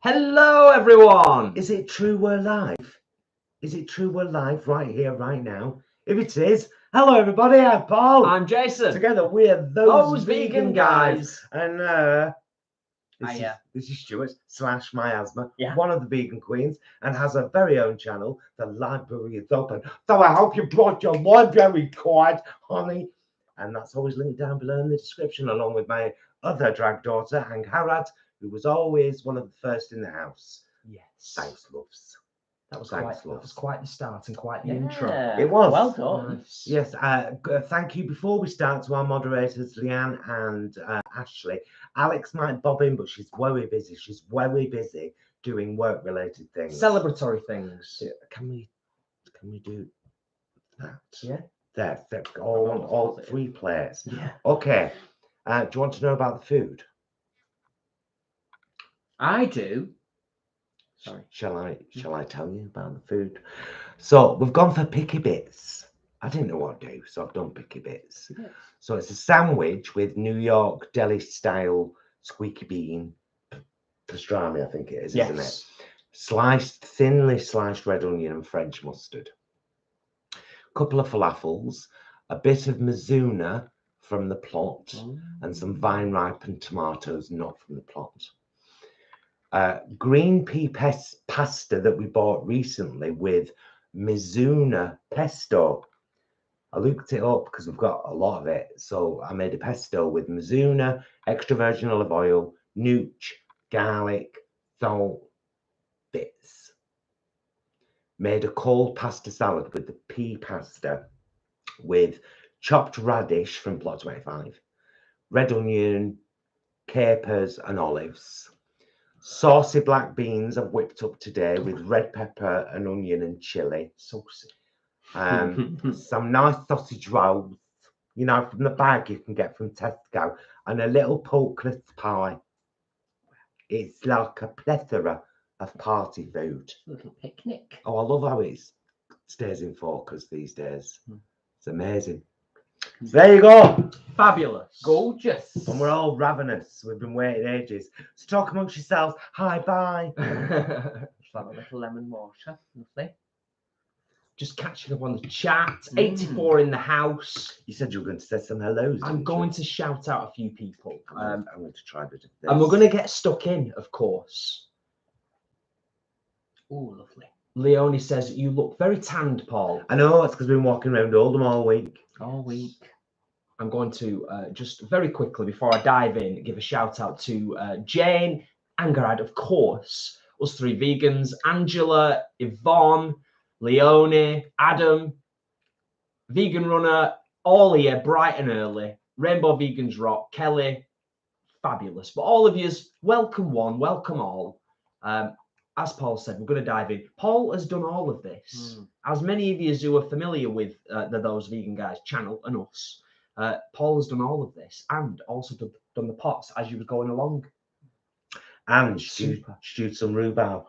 Hello, everyone. Is it true we're live? Is it true we're live right here, right now? If it is, hello everybody, I'm Paul. I'm Jason. Together we're those vegan guys. And this is Stuart / Miasma, one of the vegan queens, and has a very own channel. The library is open. So I hope you brought your library card, honey. And that's always linked down below in the description, along with my other drag daughter, Angharads, who was always one of the first in the house. Yes. Thanks, loves. That was quite the start and quite the intro. It was. Well done. Nice. Yes. Thank you. Before we start, to our moderators, Leanne and Ashley. Alex might bob in, but she's very busy. She's very busy doing work-related things. Celebratory things. Can we do that? Yeah. There. All 3 plates. Yeah. Okay. Do you want to know about the food? I do. Sorry. Shall I tell you about the food? So we've gone for picky bits. I didn't know what to do, so I've done picky bits. Yes. So it's a sandwich with New York deli style squeaky bean pastrami, I think it is, isn't it? Thinly sliced red onion and French mustard. A couple of falafels, a bit of mizuna from the plot, and some vine ripened tomatoes not from the plot. Green pea pasta that we bought recently with mizuna pesto. I looked it up because we've got a lot of it. So I made a pesto with mizuna, extra virgin olive oil, nooch, garlic, salt, bits. Made a cold pasta salad with the pea pasta with chopped radish from plot 25, red onion, capers and olives. Saucy black beans I've whipped up today with red pepper and onion and chili. Saucy. Some nice sausage rolls, you know, from the bag you can get from Tesco, and a little pork crisp pie. It's like a plethora of party food. A little picnic. Oh, I love how it stays in focus these days. It's amazing. So there you go. Fabulous. Gorgeous. And we're all ravenous. We've been waiting ages. So talk amongst yourselves. Hi, bye. Just like a little lemon water. Lovely. Just catching up on the chat. 84 in the house. You said you were going to say some hellos. I'm going to shout out a few people. I'm going to try a bit of this. And we're going to get stuck in, of course. Oh, lovely. Leonie says, you look very tanned, Paul. I know, it's because we've been walking around Oldham all week. All week. I'm going to just very quickly, before I dive in, give a shout out to Jane, Angharad, of course, us 3 vegans, Angela, Yvonne, Leonie, Adam, Vegan Runner, all here, bright and early, Rainbow Vegans Rock, Kelly, fabulous. But all of yous, welcome one, welcome all. As Paul said, we're going to dive in. Paul has done all of this. As many of you who are familiar with the Those Vegan Guys channel and us, Paul has done all of this and also done the pots as you were going along. And stewed some rhubarb.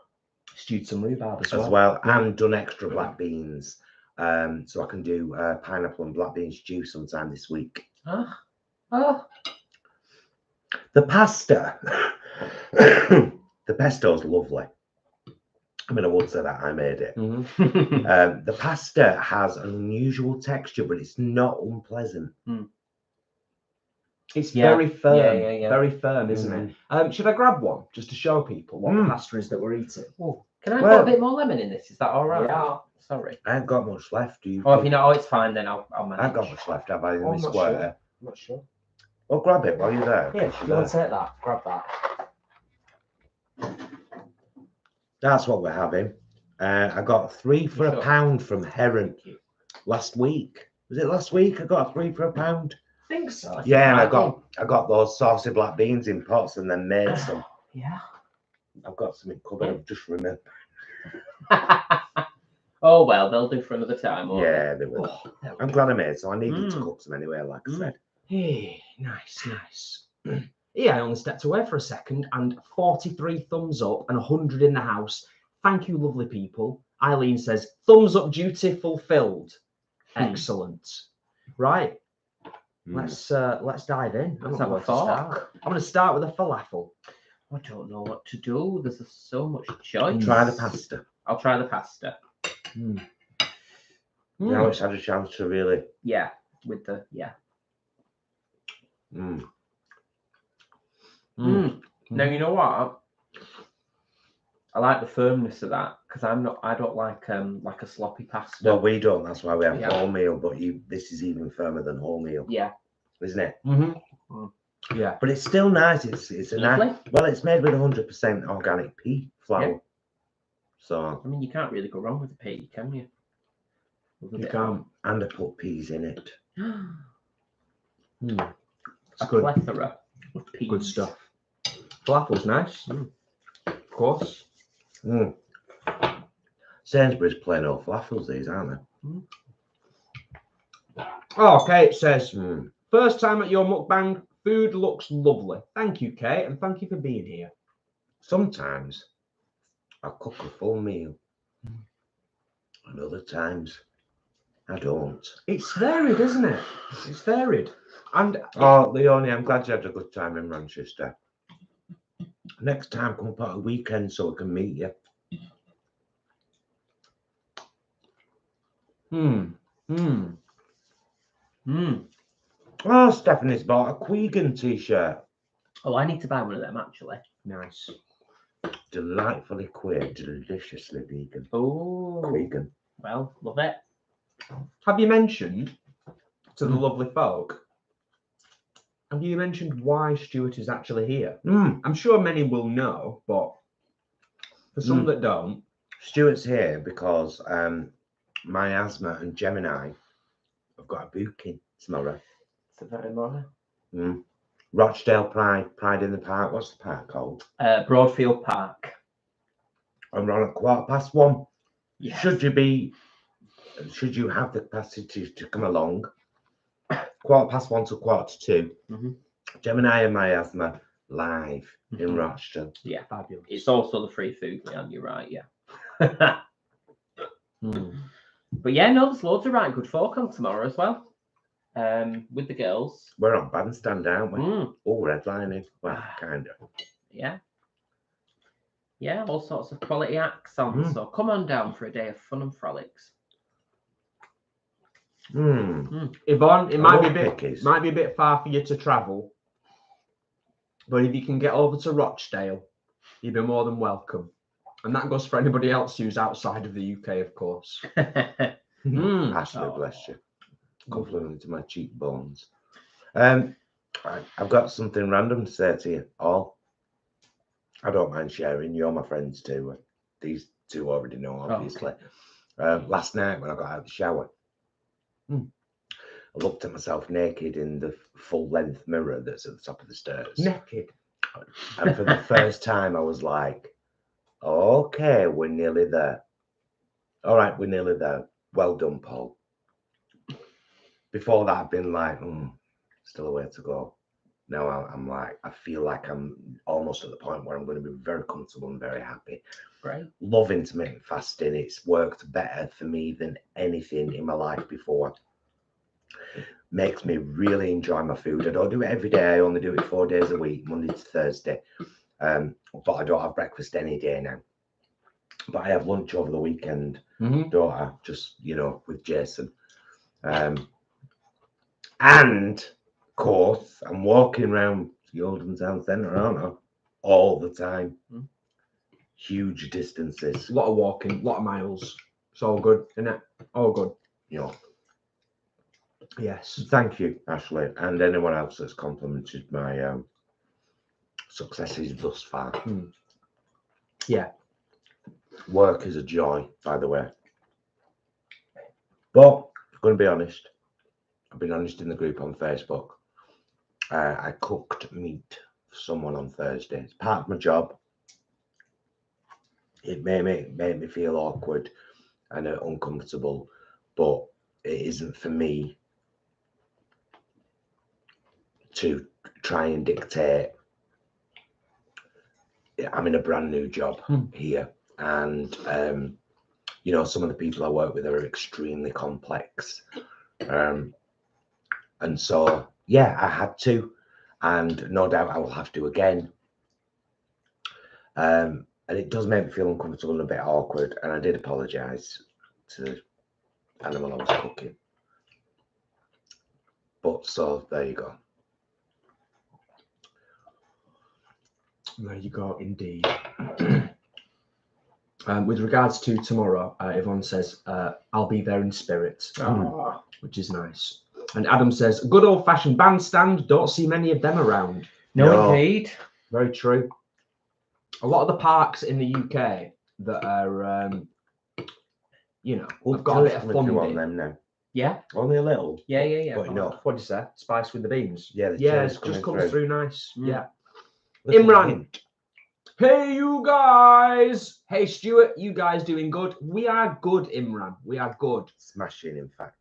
Stewed some rhubarb as well. And done extra black beans. So I can do pineapple and black bean stew sometime this week. The pasta. The pesto's lovely. I mean, I would say that I made it. The pasta has an unusual texture, but it's not unpleasant. It's very firm. Very firm, isn't it? Should I grab one just to show people what the pasta is that we're eating? Oh, can I put a bit more lemon in this? Is that all right? Yeah. Sorry. I ain't got much left. Do you? Oh, if you know, it's fine then. I'll manage. I ain't got much left. Have I in this I'm square? not sure. Well, grab it while you're there. Yeah, you want to take that? Grab that. That's what we're having. I got 3 for £1 from Heron last week. Was it last week? I got 3 for £1. I think so. Yeah, and I got those saucy black beans in pots and then made some. Yeah. I've got some in cupboard. I've just remembered. Oh well, they'll do for another time. Yeah, they will. I'm glad I made some. I needed to cook some anyway, like I said. Hey, nice. Yeah, I only stepped away for a second and 43 thumbs up and 100 in the house. Thank you, lovely people. Eileen says, thumbs up, duty fulfilled. Excellent. Right. Let's dive in. Let's have a talk. I'm going to start with a falafel. I don't know what to do. There's so much choice. Try the pasta. I'll try the pasta. Mm. Now it's had a chance to really. Yeah, with the Mm. Now you know what? I like the firmness of that because I don't like a sloppy pasta. Well, we don't. That's why we have Yeah. wholemeal. But this is even firmer than wholemeal. Yeah. Isn't it? Yeah. But it's still nice. It's a nice. Lovely. Well, it's made with 100% organic pea flour. Yeah. So. I mean, you can't really go wrong with the pea, can you? You can't. And I put peas in it. It's A good. plethora of peas. Good stuff. Falafel's nice. Of course. Sainsbury's plain old falafels, these, aren't they? Oh, Kate says, first time at your mukbang, food looks lovely. Thank you, Kate, and thank you for being here. Sometimes I cook a full meal, and other times I don't. It's varied, isn't it? It's varied. And Oh, Leonie, I'm glad you had a good time in Manchester. Next time, come up at a weekend so we can meet you. Oh, Stephanie's bought a Quegan t-shirt. Oh, I need to buy one of them actually. nice. Delightfully queer, deliciously vegan. Oh, Quegan. well, love it. Have you mentioned to the lovely folk? Have you mentioned why Stuart is actually here? I'm sure many will know, but for some that don't, Stuart's here because my asthma and Gemini have got a booking tomorrow. It's a very morning. Rochdale Pride in the Park. What's the park called? Broadfield Park. And we're on at 1:15. Yes. Should you have the capacity to come along? 1:15 to 1:45. Gemini and my asthma live in Rochdale. Yeah, fabulous. it's also the free food, Leanne. You're right. Yeah. But yeah, no, there's loads of right good folk on tomorrow as well. With the girls. We're on bandstand, aren't we? Oh, redlining. Well, kind of. Yeah. Yeah, all sorts of quality acts on. So come on down for a day of fun and frolics. Yvonne, it might be a bit far for you to travel, but if you can get over to Rochdale, you'd be more than welcome. And that goes for anybody else who's outside of the UK, of course. Ashley, bless you. Compliment to my cheekbones. I've got something random to say to you all. I don't mind sharing. You're my friends too. These two already know, obviously. Last night when I got out of the shower, I looked at myself naked in the full-length mirror that's at the top of the stairs. Naked. And for the first time, I was like, okay, we're nearly there. All right, we're nearly there. Well done, Paul. Before that, I've been like, still a way to go. Now I'm like, I feel like I'm almost at the point where I'm going to be very comfortable and very happy. Right. Love intermittent fasting. It's worked better for me than anything in my life before. Makes me really enjoy my food. I don't do it every day. I only do it 4 days a week, Monday to Thursday. But I don't have breakfast any day now. But I have lunch over the weekend, don't I? Just, with Jason. And, of course, I'm walking around the Oldham town centre, aren't I? All the time. Huge distances. A lot of walking, a lot of miles. It's all good, isn't it? All good. Yes. Thank you, Ashley, and anyone else that's complimented my successes thus far. Yeah. Work is a joy, by the way. But I'm going to be honest. I've been honest in the group on Facebook. I cooked meat for someone on Thursday. It's part of my job. It made me feel awkward and uncomfortable, but it isn't for me to try and dictate. I'm in a brand new job here, and some of the people I work with are extremely complex, and so I had to, and no doubt I will have to again. And it does make me feel uncomfortable and a bit awkward. And I did apologise to the animal I was cooking. But so there you go. There you go, indeed. With regards to tomorrow, Yvonne says, I'll be there in spirit, which is nice. And Adam says, good old-fashioned bandstand, don't see many of them around. No, indeed. Very true. A lot of the parks in the UK that are, you know, have got a bit of funding. On them now. Yeah. Only a little. Yeah. But enough. What did you say? Spice with the beans? Yeah, the yeah, cherries it just coming comes through nice. Yeah. Little Imran. hint. Hey, you guys. Hey, Stuart, you guys doing good? We are good, Imran. We are good. Smashing, in fact.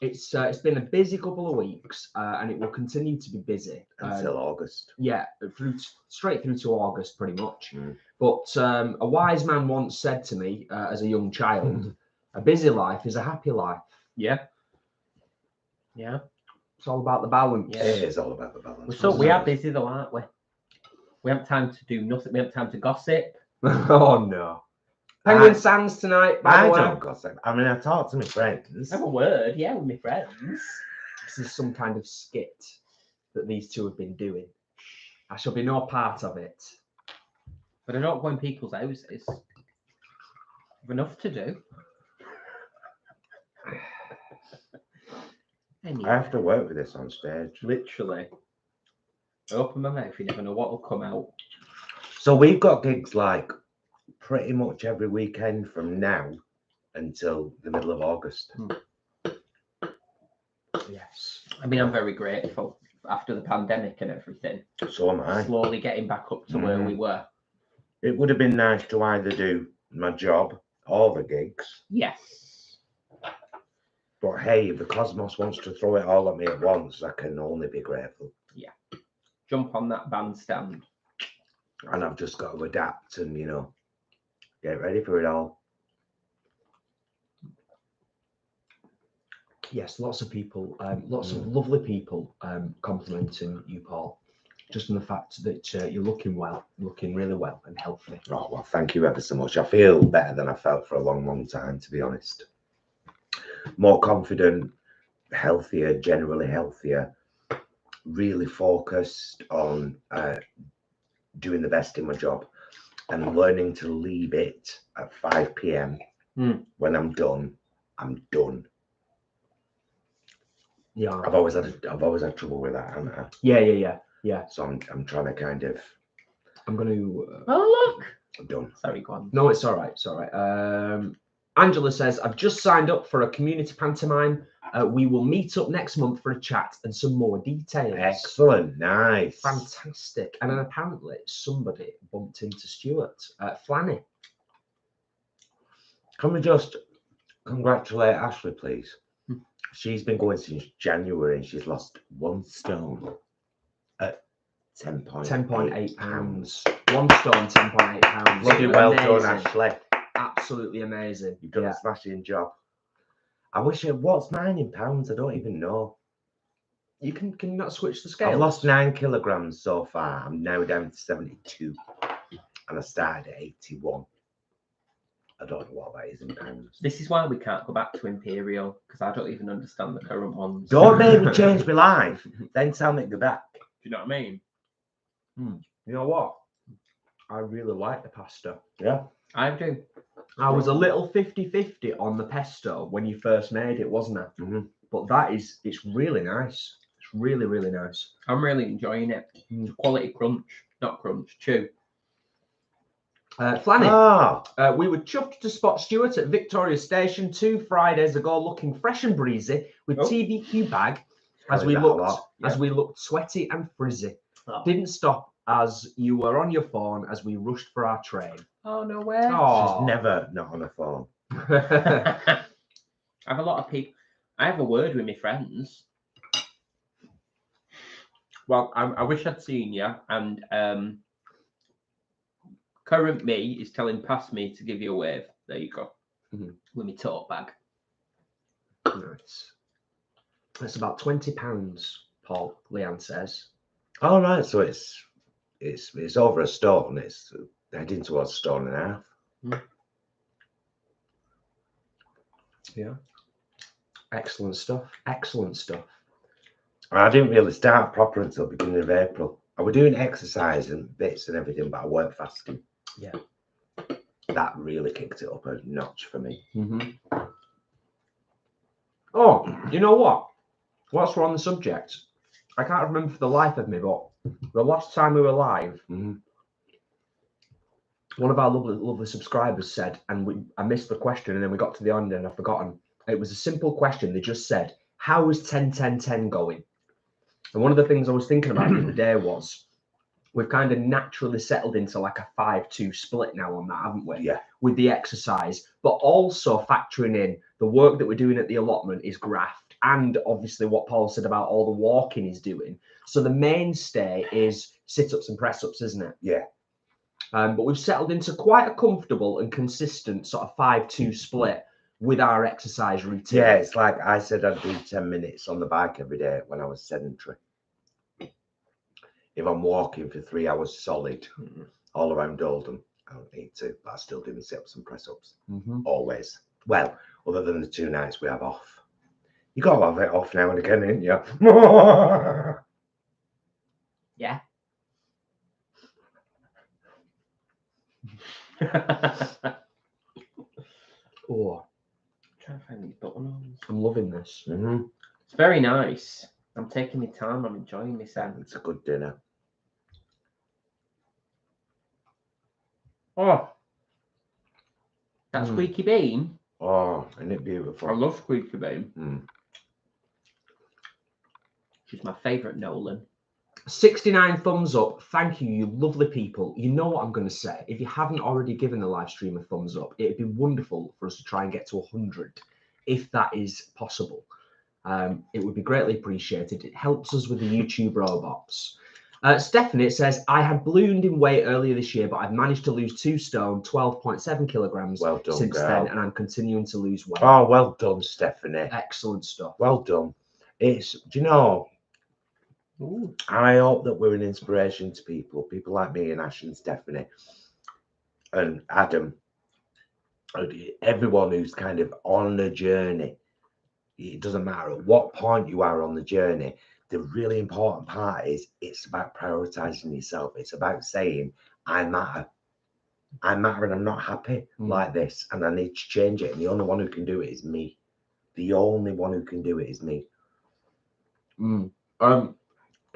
It's been a busy couple of weeks, and it will continue to be busy Until August. Yeah, straight through to August, pretty much. But a wise man once said to me, as a young child, a busy life is a happy life. Yeah. It's all about the balance. Yeah. It is all about the balance. So we are busy though, aren't we? We haven't time to do nothing. We haven't time to gossip. Oh no. Penguin Sands tonight, by the way. I don't gossip. I mean, I talk to my friends. Have a word, yeah, with my friends. This is some kind of skit that these two have been doing. I shall be no part of it. But I don't go in people's houses. I've enough to do. Anyway, I have to work with this on stage. literally. I open my mouth, you never know what will come out. So we've got gigs like pretty much every weekend from now until the middle of August. Yes. I mean, I'm very grateful after the pandemic and everything. So am I. Slowly getting back up to where we were. It would have been nice to either do my job or the gigs. Yes. But hey, if the cosmos wants to throw it all at me at once, I can only be grateful. Yeah. Jump on that bandstand. And I've just got to adapt and, you know, get ready for it all. Yes, lots of people, lots of lovely people complimenting you, Paul. Just on the fact that you're looking well, looking really well and healthy. Oh, well, thank you ever so much. I feel better than I felt for a long, long time, to be honest. More confident, healthier, generally healthier, really focused on doing the best in my job and learning to leave it at 5 p.m. When I'm done, I'm done. Yeah, I've always had trouble with that, haven't I? Yeah. So I'm trying to kind of. I'm going to. Oh, look. I'm done. Sorry, go on. No, it's all right. It's all right. Angela says, I've just signed up for a community pantomime. We will meet up next month for a chat and some more details. Excellent. Nice. Fantastic. And then apparently somebody bumped into Stuart. Flanny. Can we just congratulate Ashley, please? She's been going since January and she's lost 1 stone at 10.8 pounds. 1 stone, 10.8 pounds. Bloody well done, Ashley. Absolutely amazing. You've done a smashing job. I wish what's mine in pounds? I don't even know. You can you not switch the scale? I've lost 9 kilograms so far. I'm now down to 72. And I started at 81. I don't know what that is in pounds. This is why we can't go back to Imperial, because I don't even understand the current ones. Don't make me change my life. Then tell me to go back. Do you know what I mean? You know what? I really like the pasta. Yeah. I do. I was a little 50-50 on the pesto when you first made it, wasn't I? But it's really nice. It's really, really nice. I'm really enjoying it. Quality crunch, not crunch, chew. Flanny, we were chuffed to spot Stuart at Victoria Station 2 Fridays ago, looking fresh and breezy with TVQ bag as we looked sweaty and frizzy. Didn't stop as you were on your phone as we rushed for our train. Oh, no way. She's never not on her phone. I have a lot of people. I have a word with my friends. Well, I wish I'd seen you. And current me is telling past me to give you a wave. There you go. With me tote bag. Nice. That's about £20, Paul, Leanne says. Oh, right. So it's over a stone. It's heading towards stone and a half. Yeah. Excellent stuff. Excellent stuff. I didn't really start proper until beginning of April. I was doing exercise and bits and everything, but I weren't fasting. Yeah. That really kicked it up a notch for me. Oh, you know what? Whilst we're on the subject, I can't remember for the life of me, but the last time we were live, one of our lovely subscribers said, and I missed the question, and then we got to the end and I've forgotten. It was a simple question. They just said, how is 10-10-10 going? And one of the things I was thinking about the other day was, we've kind of naturally settled into like a 5-2 split now on that, haven't we? Yeah. With the exercise, but also factoring in the work that we're doing at the allotment is graft, and obviously what Paul said about all the walking he's doing. So the mainstay is sit-ups and press-ups, isn't it? Yeah. But we've settled into quite a comfortable and consistent sort of 5-2 split with our exercise routine. Yeah, it's like I said I'd do 10 minutes on the bike every day when I was sedentary. If I'm walking for 3 hours solid all around Oldham, I don't need to, but I still do my sit-ups and press-ups. Always. Well, other than the 2 nights we have off. You got to have it off now and again, ain't you? Yeah. Oh, Trying to find these button-ons. I'm loving this. It's very nice. I'm taking my time. I'm enjoying myself. It's a good dinner. Oh, that squeaky bean. Oh, isn't it beautiful? I love squeaky bean. She's my favourite Nolan. 69 thumbs up. Thank you, you lovely people. You know what I'm going to say. If you haven't already given the live stream a thumbs up, it'd be wonderful for us to try and get to 100, if that is possible. It would be greatly appreciated. It helps us with the YouTube robots. Stephanie says, I had ballooned in weight earlier this year, but I've managed to lose 2 stone, 12.7 kilograms Well done, since girl. then, and I'm continuing to lose weight. Oh, well done, Stephanie. Excellent stuff. Well done. It's, do you know, I hope that we're an inspiration to people like me and Ash and Stephanie and Adam, everyone who's kind of on a journey. It doesn't matter at what point you are on the journey. The really important part is it's about prioritizing yourself. It's about saying, I matter. I matter and I'm not happy like this and I need to change it. And the only one who can do it is me. The only one who can do it is me.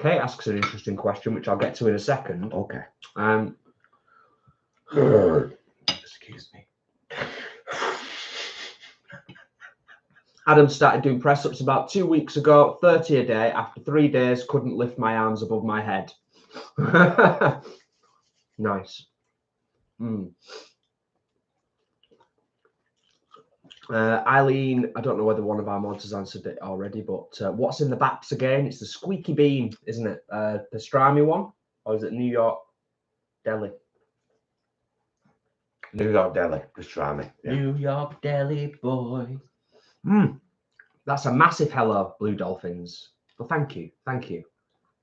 Kate asks an interesting question, which I'll get to in a second. Okay. Excuse me. Adam started doing press-ups about 2 weeks ago, 30 a day. After 3 days, couldn't lift my arms above my head. Nice. Eileen, I don't know whether one of our mods has answered it already, but what's in the baps again? It's the squeaky bean, isn't it? Pastrami one? Or is it New York Deli? New York Deli, pastrami. Yeah. New York Deli boy. That's a massive hello, Blue Dolphins. Well, thank you. Thank you.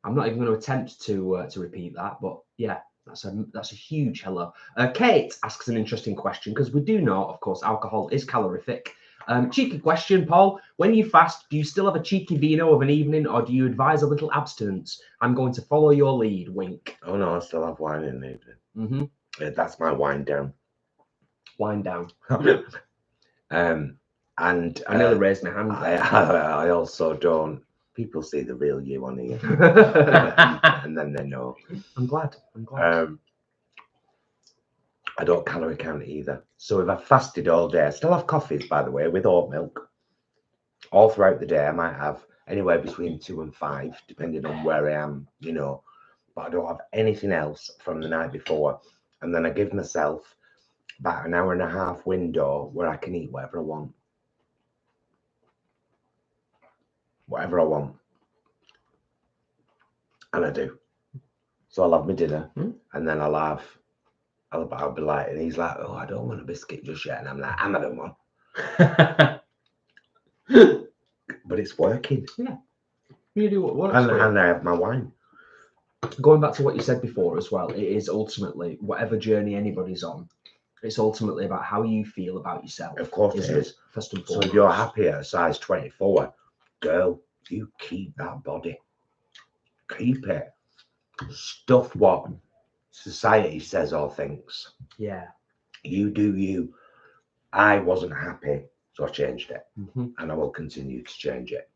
I'm not even going to attempt to repeat that, but yeah, that's a huge hello. Kate asks an interesting question, because we do know, of course, alcohol is calorific. Cheeky question, Paul. When you fast, do you still have a cheeky vino of an evening, or do you advise a little abstinence? I'm going to follow your lead. Wink. Oh no, I still have wine in the evening. That's my wind down. Wind down. And I nearly raised my hand. I also don't. People see the real you on here, and then they know. I'm glad. I don't calorie count either. So if I fasted all day, I still have coffees, by the way, with oat milk. All throughout the day, I might have anywhere between 2 and 5, depending on where I am, you know. But I don't have anything else from the night before. And then I give myself about an hour and a half window where I can eat whatever I want. Whatever I want. And I do. So I'll have my dinner and then I'll be like, and he's like, oh, I don't want a biscuit just yet. And I'm like, I'm having one. But it's working. Yeah. You do what works. And I have my wine. going back to what you said before as well, it is ultimately whatever journey anybody's on. It's ultimately about how you feel about yourself. Of course it is. First and So foremost. if you're happy at a size 24, girl, you keep that body. Keep it. Stuff what society says or thinks. Yeah. You do you. I wasn't happy, so I changed it. Mm-hmm. And I will continue to change it.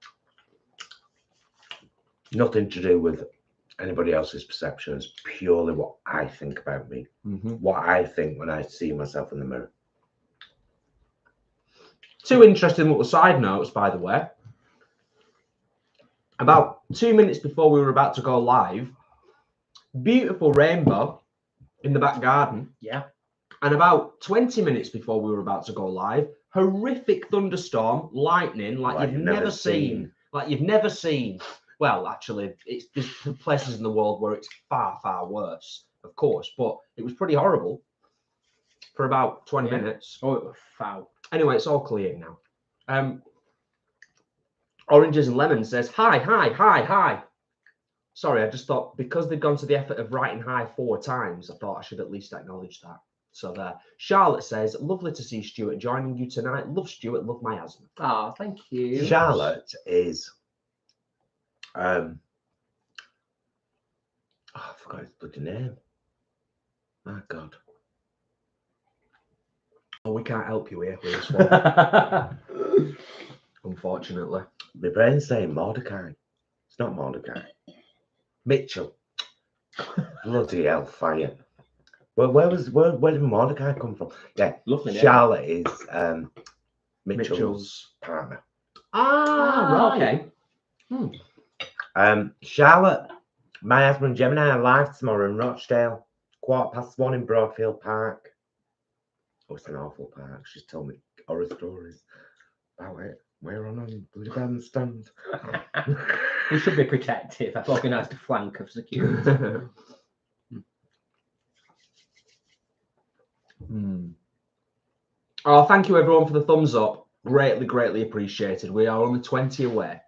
Nothing to do with anybody else's perceptions, purely what I think about me. Mm-hmm. What I think when I see myself in the mirror. 2 interesting little side notes, by the way. About 2 minutes before we were about to go live, beautiful rainbow in the back garden. Yeah. And about 20 minutes before we were about to go live, horrific thunderstorm, lightning, like you've never seen. Like you've never seen. Well, actually, there's places in the world where it's far, far worse, of course. But it was pretty horrible for about 20 minutes. Oh, it was foul. Anyway, it's all clear now. Oranges and Lemon says, hi. Sorry, I just thought because they've gone to the effort of writing hi 4 times, I thought I should at least acknowledge that. So there. Charlotte says, lovely to see Stuart joining you tonight. Love Stuart, love my asthma. Oh, thank you. Charlotte is I forgot his bloody name. My God. Oh, we can't help you here with this one. Unfortunately. My brain's saying Mordecai. It's not Mordecai. Mitchell. Bloody hellfire. Well, where did Mordecai come from? Yeah, Lovely name. Charlotte is Mitchell's partner. Ah, right. Okay. Charlotte, my husband Gemini are live tomorrow in Rochdale, 1:15 in Broadfield Park. Oh, it's an awful park. She's told me horror stories about it. We're on a bloody bandstand. We should be protective. I've organised a flank of security. Oh, thank you everyone for the thumbs up. Greatly appreciated. We are only 20 away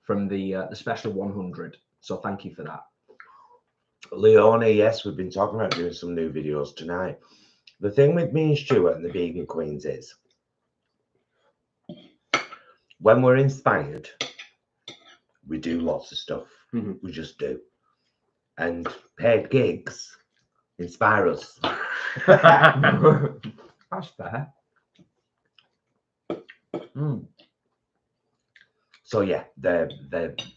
from the special 100. So thank you for that. Leonie, yes, we've been talking about doing some new videos tonight. The thing with me and Stuart and the Vegan Queens is when we're inspired, we do lots of stuff. We just do. And paid gigs inspire us. That's fair. So yeah, there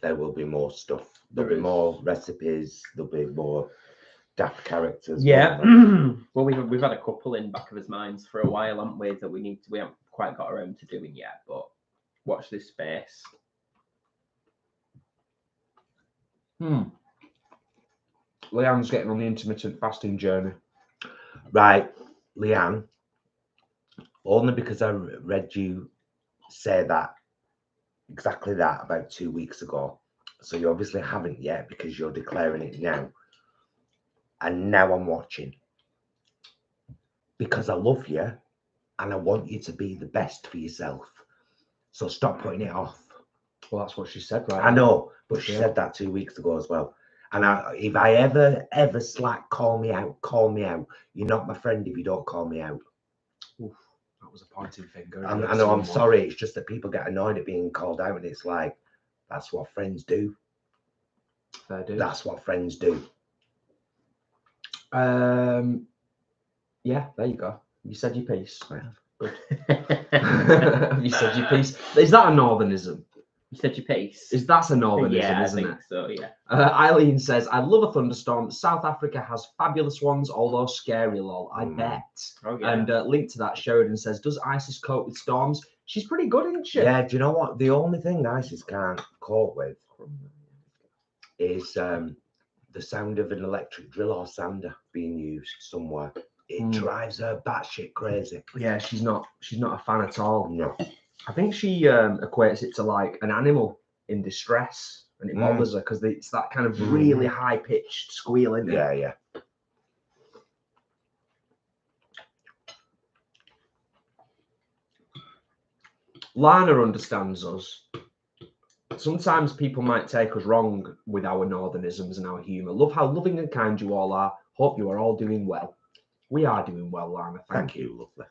will be more stuff. There'll be more recipes. There'll be more daft characters. Yeah. Well, we've had a couple in back of his minds for a while, haven't we? That we haven't quite got around to doing yet. But watch this space. Leanne's getting on the intermittent fasting journey. Right, Leanne. Only because I read you say that exactly that about 2 weeks ago. So you obviously haven't yet because you're declaring it now. And now I'm watching. Because I love you and I want you to be the best for yourself. So stop putting it off. Well, that's what she said, right? I know, but she said that 2 weeks ago as well. And if I ever slack, call me out. You're not my friend if you don't call me out. Oof, that was a pointing finger. I know, I'm sorry. It's just that people get annoyed at being called out, and it's like, that's what friends do. Fair dues. That's what friends do. Yeah, there you go. You said your piece. Well. Good. You said your piece. Is that a northernism? You said your piece. That's a northernism, yeah, isn't I it? think so, yeah. Eileen says, I love a thunderstorm. South Africa has fabulous ones, although scary, lol. I bet. Oh, yeah. And link to that, Sheridan says, does Isis cope with storms? She's pretty good, isn't she? Yeah, do you know what? The only thing Isis can't cope with is the sound of an electric drill or sander being used somewhere. It drives her batshit crazy. Yeah, she's not a fan at all. No. I think she equates it to like an animal in distress, and it bothers her because it's that kind of really high-pitched squeal, isn't it? Yeah. Lana understands us. Sometimes people might take us wrong with our northernisms and our humour. Love how loving and kind you all are. Hope you are all doing well. We are doing well, Lana. Thank you, lovely.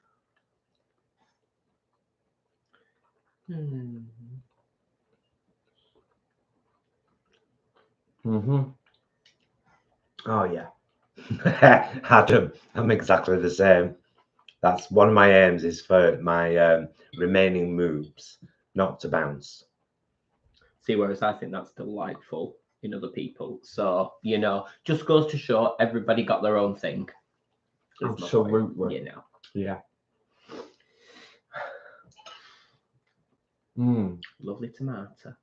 Oh, yeah. Adam, I'm exactly the same. That's one of my aims, is for my remaining moves not to bounce. See, whereas I think that's delightful in other people. So, you know, just goes to show everybody got their own thing. Is my point, Absolutely. you know. Yeah. Lovely tomato.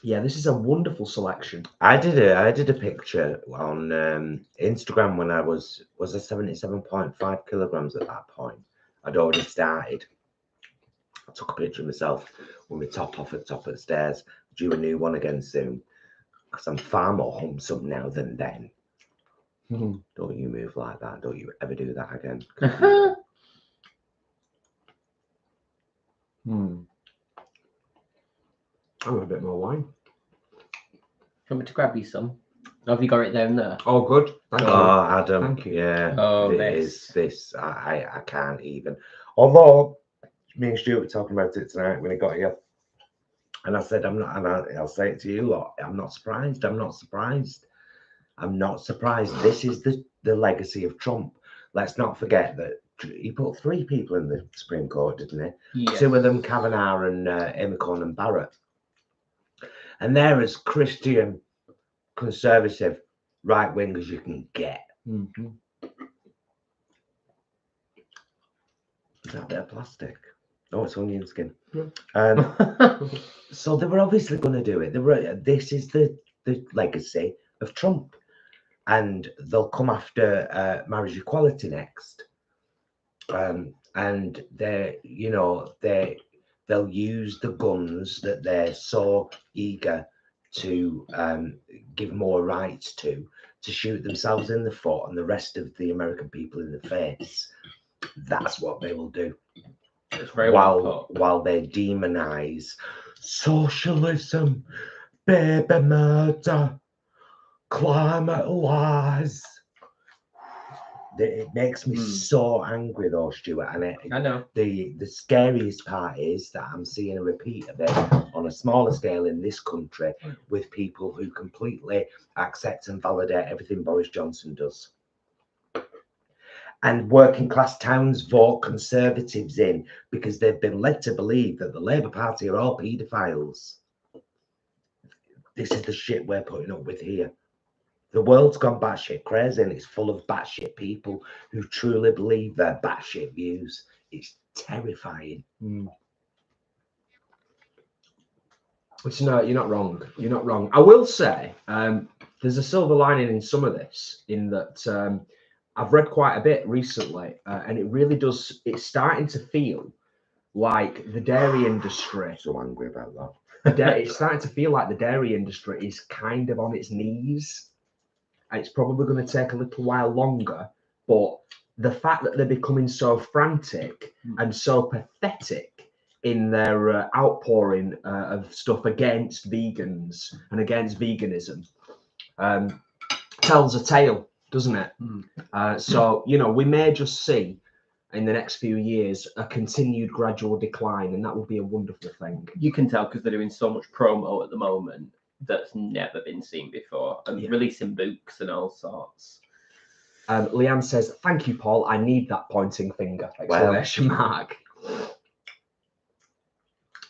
Yeah, this is a wonderful selection. I did a picture on Instagram when I was I 77.5 kilograms at that point. I'd already started. I took a picture of myself with my top off at the top of the stairs. Due a new one again soon, because I'm far more wholesome now than then. Don't you move like that. Don't you ever do that again. I want a bit more wine. Want me to grab you some? Have you got it down there? Oh, good. Thank you. Adam. Thank you. Yeah. Oh, this. I can't even. Although me and Stuart were talking about it tonight when he got here, and I said, I'll say it to you lot. I'm not surprised. I'm not surprised. I'm not surprised. This is the legacy of Trump. Let's not forget that he put 3 people in the Supreme Court, didn't he? Yes. 2 of them, Kavanaugh and Acorn and Barrett. And they're as Christian, conservative, right wing as you can get. Is that a bit of plastic? Oh, it's onion skin. So they were obviously going to do it. This is the legacy of Trump, and they'll come after marriage equality next. And they'll use the guns that they're so eager to give more rights to shoot themselves in the foot and the rest of the American people in the face. That's what they will do. It's very well put. While they demonize socialism, baby murder, climate lies. It makes me so angry though, Stuart. And I know. The scariest part is that I'm seeing a repeat of it on a smaller scale in this country with people who completely accept and validate everything Boris Johnson does. And working class towns vote Conservatives in because they've been led to believe that the Labour Party are all paedophiles. This is the shit we're putting up with here. The world's gone batshit crazy and it's full of batshit people who truly believe their batshit views. It's terrifying. Which, no, you're not wrong. You're not wrong. I will say there's a silver lining in some of this, in that I've read quite a bit recently, and it really does. It's starting to feel like the dairy industry. So angry about that. It's starting to feel like the dairy industry is kind of on its knees. And it's probably going to take a little while longer, but the fact that they're becoming so frantic and so pathetic in their outpouring of stuff against vegans and against veganism tells a tale, doesn't it? So, you know, we may just see in the next few years a continued gradual decline, and that would be a wonderful thing. You can tell because they're doing so much promo at the moment that's never been seen before, and releasing books and all sorts. Leanne says, "Thank you, Paul. I need that pointing finger!" Exclamation mark.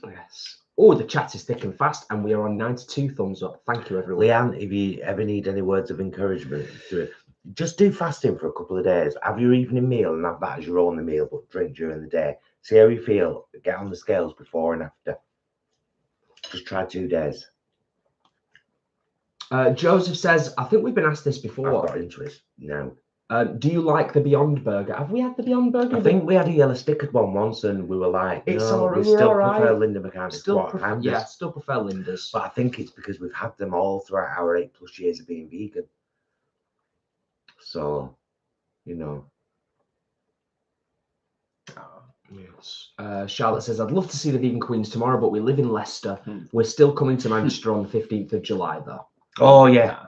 Yes. Oh, the chat is thick and fast, and we are on 92 thumbs up. Thank you, everyone. Leanne, if you ever need any words of encouragement, just do fasting for a couple of days. Have your evening meal and have that as your only meal, but drink during the day. See how you feel. Get on the scales before and after. Just try 2 days. Joseph says, I think we've been asked this before. I've got into it now. Do you like the Beyond Burger? Have we had the Beyond Burger? I think we had a yellow stickered one once, and we were like, it's no, all right. we still all prefer right. Linda McCartney's Still prefer Linda's. But I think it's because we've had them all throughout our 8+ years of being vegan. So, you know. Yes. Charlotte says, I'd love to see the Vegan Queens tomorrow, but we live in Leicester. We're still coming to Manchester on the 15th of July, though. Oh, yeah.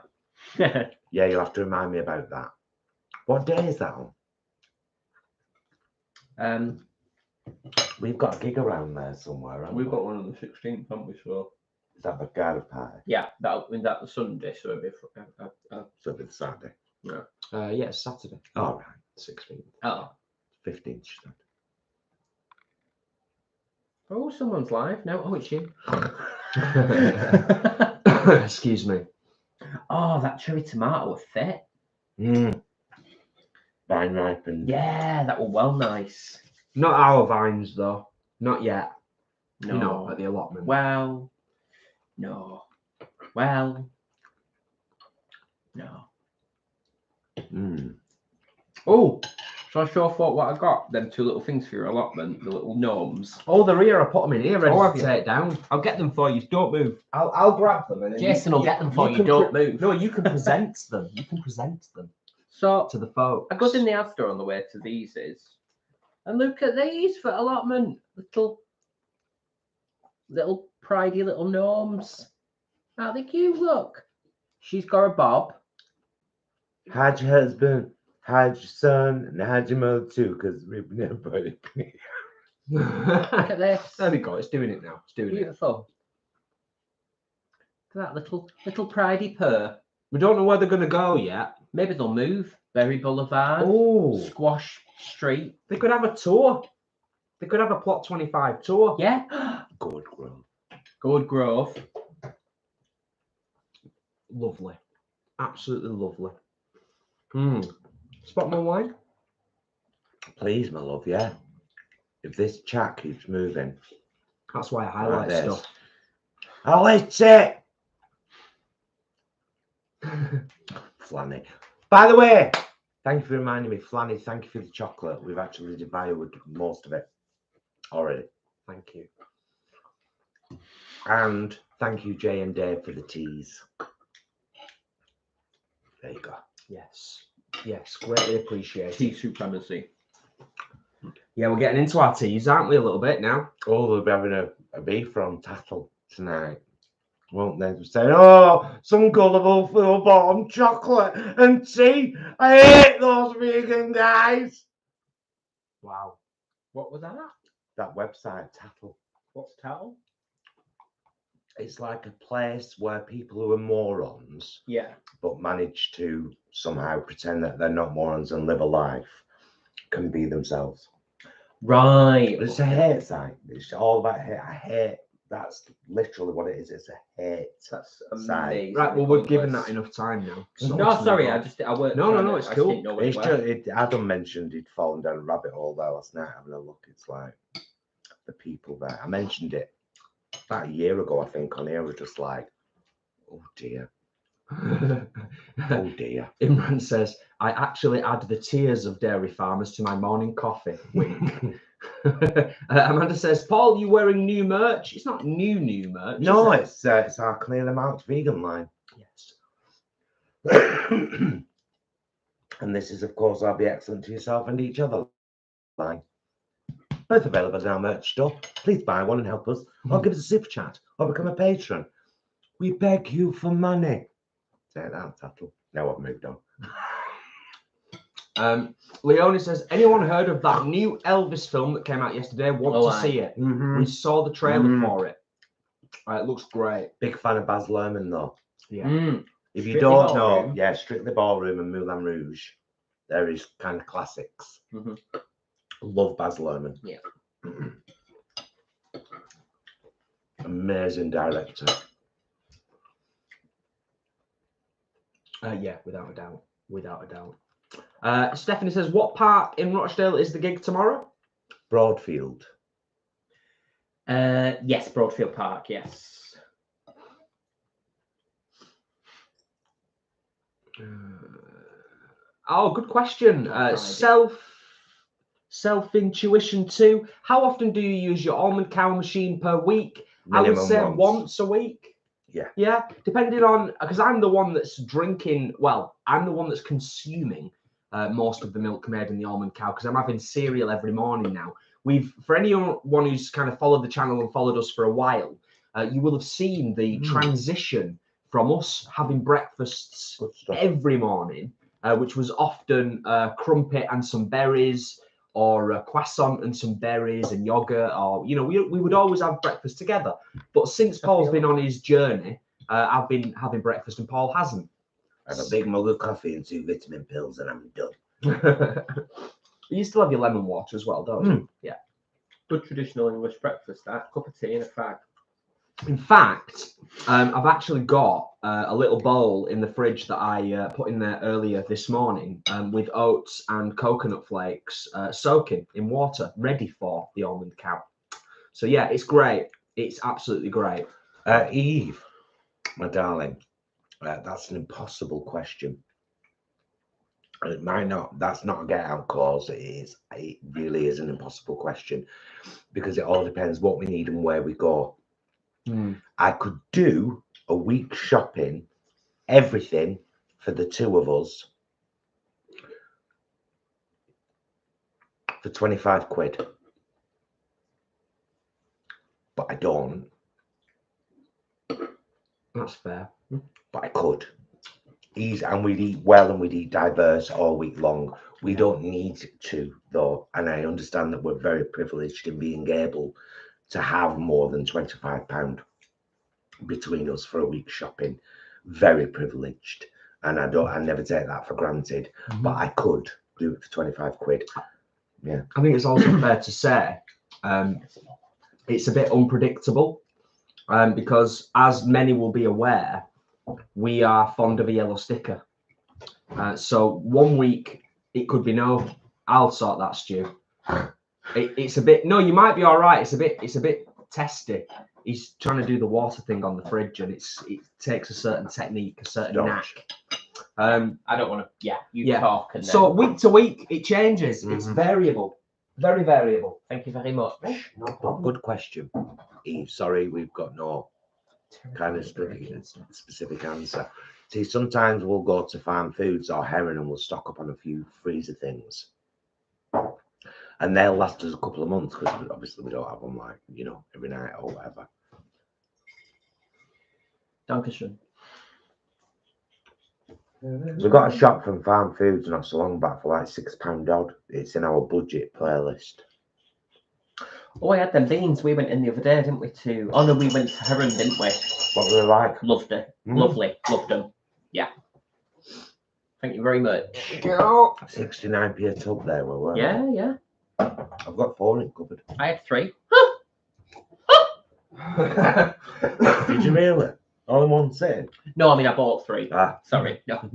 Yeah, you'll have to remind me about that. What day is that on? We've got a gig around there somewhere. We've got one on the 16th, haven't we? So is that the garden party? Yeah, that'll the Sunday, so it'll be So it'll be Saturday. Yeah. Yeah, Saturday. All right. 16th. Oh. 15th. Oh, someone's live now. Oh, it's you. Excuse me. Oh, that cherry tomato was fit. Vine ripened. Yeah, that were well nice. Not our vines, though. Not yet. No. You know, at the allotment. Well, no. Well, no. Oh, so I sure thought what I got. Them two little things for your allotment, the little gnomes. Oh, they're here. I put them in here ready to take down. I'll get them for you. Don't move. I'll grab them. And then Jason will get them for you. can Don't move. No, you can present them. You can present them So to the folks. I got in the Asda on the way to these and look at these for allotment. Little pridey little gnomes. Aren't they cute? Look. She's got a bob. Hide your husband, hide your son, and hide your mother too, because we've never put it. Look at this. There we go. It's doing it now. It's doing it. Beautiful. Look at that little pridey purr. We don't know where they're going to go yet. Maybe they'll move. Berry Boulevard. Oh, Squash Street. they could have a tour. They could have a Plot 25 tour. Yeah. Good growth. Good growth. Lovely. Absolutely lovely. Spot more wine? Please, my love, yeah. If this chat keeps moving. That's why I highlight Like stuff. I'll eat it. Flanny. By the way, thank you for reminding me, Flanny. Thank you for the chocolate. We've actually devoured most of it already. Thank you. And thank you, Jay and Dave, for the teas. There you go. Yes. Yes. Greatly appreciated. Tea supremacy. Yeah, we're getting into our teas, aren't we, a little bit now? Oh, they'll be having a beef from Tattle tonight. Won't they? They're saying, oh, some gullible fool bottom chocolate and tea. I hate those vegan guys. Wow. What was that? That website, Tattle. What's Tattle? It's like a place where people who are morons, Yeah. but manage to somehow pretend that they're not morons and live a life, can be themselves. Right. It's a hate site. It's all about hate. I hate. That's literally what it is. It's a hate. That's Side. amazing. Right, well, we've given that enough time now. So No, sorry, I weren't. No, it's cool. It's just, Adam mentioned he'd fallen down a rabbit hole there last night having a look. It's like the people there. I mentioned it about a year ago, I think, on here. I was just like, oh dear. Oh dear. Imran says, I actually add the tears of dairy farmers to my morning coffee. Wink. Amanda says, Paul, you wearing new merch? It's not new merch. No, is it? it's our clearly marked vegan line. Yes. And this is, of course, I'll be excellent to yourself and each other line. Both available in our merch store. Please buy one and help us, or give us a super chat, or become a patron. We beg you for money. Say that, Tattle. Now I've moved on. Leonie says, anyone heard of that new Elvis film that came out yesterday? Want to see it? We saw the trailer for it. It looks great. Big fan of Baz Luhrmann, though. Yeah. If you don't know, yeah, Strictly Ballroom and Moulin Rouge, there is kind of classics. Love Baz Luhrmann. Yeah. Amazing director. Yeah, without a doubt. Without a doubt. Stephanie says, what park in Rochdale is the gig tomorrow? Broadfield. Yes, Broadfield Park, yes. Oh, good question. Self-intuition too. How often do you use your almond cow machine per week? Minimum I would say once a week. Yeah. Yeah, depending on, because I'm the one that's drinking, well, I'm the one that's consuming most of the milk made in the almond cow, because I'm having cereal every morning now, for anyone who's kind of followed the channel and followed us for a while, you will have seen the transition from us having breakfasts every morning, which was often crumpet and some berries, or a croissant and some berries and yogurt, or we would always have breakfast together. But since Paul's been on his journey, I've been having breakfast and Paul hasn't. I have a big mug of coffee and 2 vitamin pills and I'm done. You still have your lemon water as well, don't you? Yeah. Good traditional English breakfast, that. Cup of tea and a fag. In fact, I've actually got a little bowl in the fridge that I put in there earlier this morning with oats and coconut flakes soaking in water, ready for the almond cow. So yeah, it's great. It's absolutely great. Eve, my darling, that's an impossible question. And it might not, that's not a get out clause. It really is an impossible question because it all depends what we need and where we go. I could do a week shopping, everything for the 2 of us for 25 quid. But I don't. That's fair. But I could. And we'd eat well and we'd eat diverse all week long. We don't need to, though. And I understand that we're very privileged in being able to have more than £25 between us for a week shopping. Very privileged. And I never take that for granted. But I could do it for 25 quid. Yeah. I think it's also fair to say it's a bit unpredictable because, as many will be aware, we are fond of a yellow sticker. So one week it could be no, I'll sort that stew. It's a bit, no, you might be all right. It's a bit testy. He's trying to do the water thing on the fridge, and it takes a certain technique, a certain knack. I don't want to. Talk. And so week to week it changes. It's variable, very variable. Thank you very much. No, good question, Eve. Sorry, we've got no kind of specific answer. See, sometimes we'll go to Farm Foods or Heron and we'll stock up on a few freezer things, and they'll last us a couple of months because obviously we don't have them like every night or whatever. Dankeschön. We got a shop from Farm Foods not so long back for like £6 odd. It's in our budget playlist. Oh, I had them beans. We went in the other day, didn't we? Oh no, we went to Heron, didn't we? What were they like? Loved it. Lovely. Loved them. Yeah. Thank you very much. 69p a tub there. Were Yeah. I've got 4 in cupboard. I had 3. Did you really? All in one sitting? No, I mean I bought 3. Sorry. No.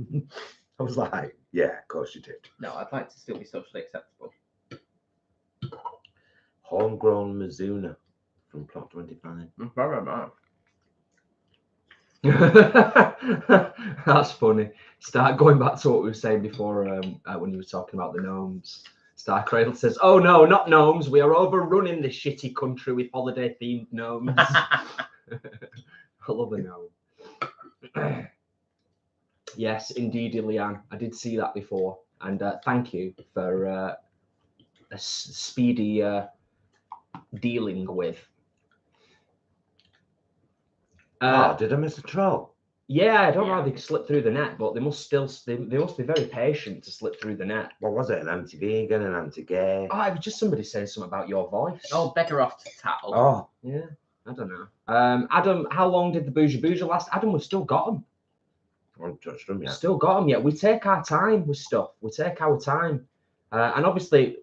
I was like, yeah, of course you did. No, I'd like to still be socially acceptable. Homegrown Mizuna from Plot 25. Very much. That's funny. Start going back to what we were saying before when you were talking about the gnomes. Star Cradle says, "Oh no, not gnomes. We are overrunning this shitty country with holiday-themed gnomes." I love a gnome. Yes, indeed, Leanne. I did see that before, and thank you for a speedy dealing with. Did I miss a troll? Yeah, I don't know how they slip through the net, but they must be very patient to slip through the net. What was it? An anti-vegan, an anti-gay? Oh, it was just somebody saying something about your voice. Oh, beggar off to tattle. Oh, yeah. I don't know. Adam, how long did the bougie last? Adam, we've still got them. I haven't touched them yet. Still got them yet. We take our time with stuff. We take our time. And obviously,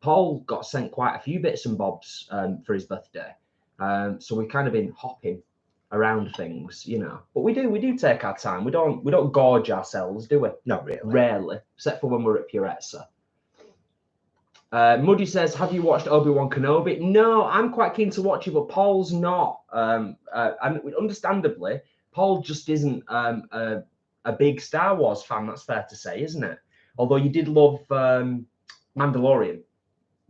Paul got sent quite a few bits and bobs for his birthday. So we've kind of been hopping around things, But we do take our time. We don't gorge ourselves, do we? Not really. Rarely, except for when we're at Purezza. Muddy says, "Have you watched Obi-Wan Kenobi?" No, I'm quite keen to watch it, but Paul's not. And understandably, Paul just isn't a big Star Wars fan. That's fair to say, isn't it? Although you did love Mandalorian.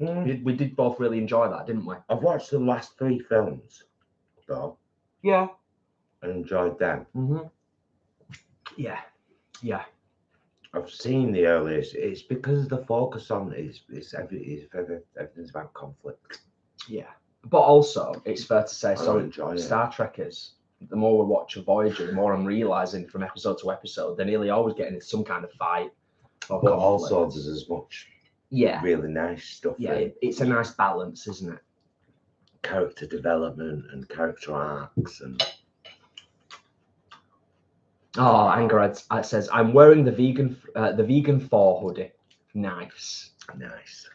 We did both really enjoy that, didn't we? I've watched the last 3 films, though. Yeah. And enjoyed them. Yeah. I've seen the earliest. It's because the focus on everything's about conflict. Yeah, but also it's fair to say, I enjoy it. Star Trekkers, the more we watch a Voyager, the more I'm realizing from episode to episode, they're nearly always getting into some kind of fight. Or But conflict. also there's as much really nice stuff. Yeah, it's a nice balance, isn't it? Character development and character arcs and. Oh, Angharads says, I'm wearing the vegan 4 hoodie. Nice. Nice.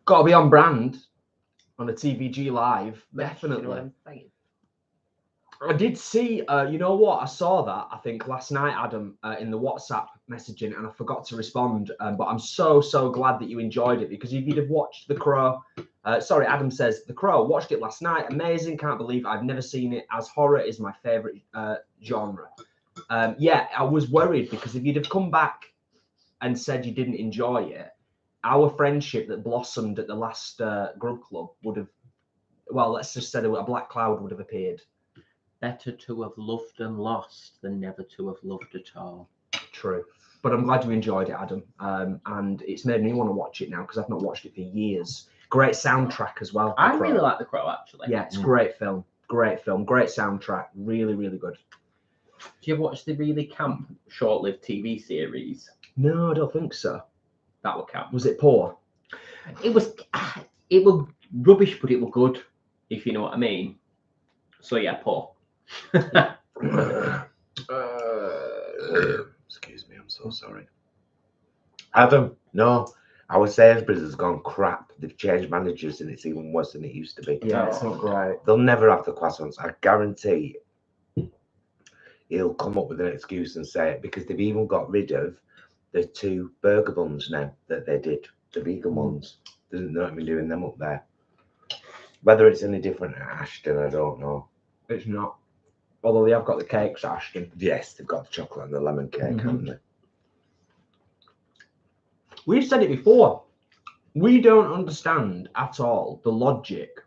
Got to be on brand on a TVG Live. Definitely. You know what I'm saying? I did see, you know what? I saw that, I think, last night, Adam, in the WhatsApp messaging, and I forgot to respond. But I'm so glad that you enjoyed it, because if you'd have watched The Crow, sorry, Adam says, The Crow, watched it last night. Amazing. Can't believe I've never seen it, as horror is my favourite genre. Yeah, I was worried, because if you'd have come back and said you didn't enjoy it, our friendship that blossomed at the last Grub Club would have, well, let's just say a black cloud would have appeared. Better to have loved and lost than never to have loved at all. True. But I'm glad you enjoyed it, Adam. And it's made me want to watch it now, because I've not watched it for years. Great soundtrack as well. I really like The Crow, actually. Yeah, it's a great film. Great film. Great soundtrack. Really, really good. Do you ever watch the really camp, short-lived TV series? No, I don't think so. That will count. Was it poor? It was rubbish, but it was good, if you know what I mean. So yeah, poor. Excuse me, I'm so sorry. Adam, no, our Sainsbury's has gone crap. They've changed managers and it's even worse than it used to be. Yeah, it's not great. They'll never have the croissants. I guarantee he'll come up with an excuse and say it, because they've even got rid of the 2 burger buns now that they did, the vegan ones. They're not even doing them up there. Whether it's any different at Ashton, I don't know. It's not. Although they have got the cakes, Ashton. Yes, they've got the chocolate and the lemon cake, haven't they? We've said it before. We don't understand at all the logic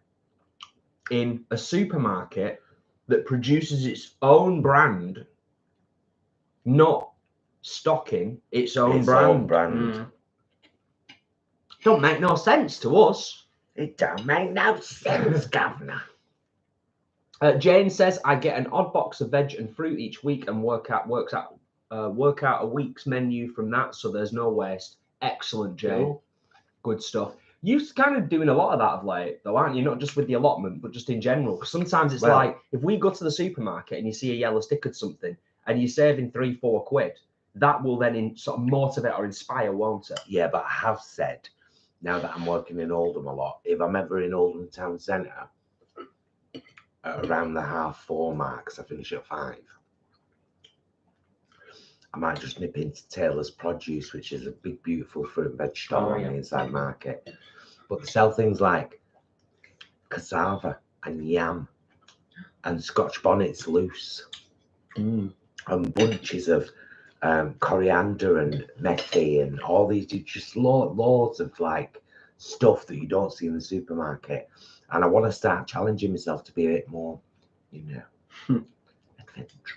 in a supermarket that produces its own brand not stocking its own brand. Don't make no sense to us. It don't make no sense, governor. Jane says, I get an odd box of veg and fruit each week and work out a week's menu from that, so there's no waste. Excellent, Jane. Cool. Good stuff. You're kind of doing a lot of that of late, though, aren't you? Not just with the allotment, but just in general. Because sometimes it's like, if we go to the supermarket and you see a yellow stickered something and you're saving £3-4 quid, that will then sort of motivate or inspire, won't it? Yeah, but I have said, now that I'm working in Oldham a lot, if I'm ever in Oldham town centre, around the 4:30 mark, 'cause I finish at 5, I might just nip into Taylor's Produce, which is a big, beautiful fruit and veg stall on the inside market. But they sell things like cassava and yam and Scotch bonnets loose, and bunches of coriander and methi and all these, just loads of like stuff that you don't see in the supermarket. And I want to start challenging myself to be a bit more, you know, adventurous.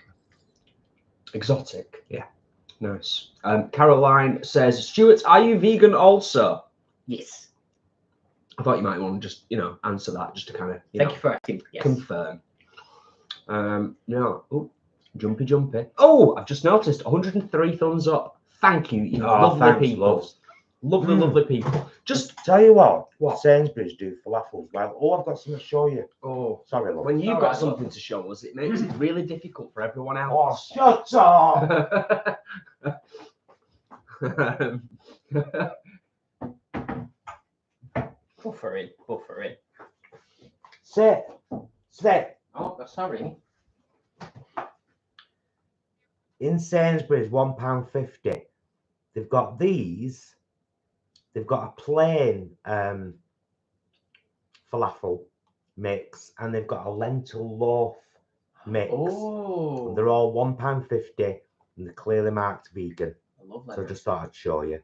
Exotic. Yeah. Nice. Caroline says, Stuart, are you vegan also? Yes. I thought you might want to just, answer that just to kind of, Thank you for asking. Yes. Confirm. No. Oh, jumpy. Oh, I've just noticed 103 thumbs up. Thank you. Lovely people. Love. Lovely people. Just tell you what. What? Sainsbury's do falafels. Well, I've got something to show you. Oh, sorry, love. When you've got something to show us, it makes it really difficult for everyone Oh, else. shut up! Buffering. Sit. Oh, sorry. In Sainsbury's, £1.50. They've got these. They've got a plain falafel mix, and they've got a lentil loaf mix. Oh. They're all £1.50, and they're clearly marked vegan. I love that. So I just thought I'd show you.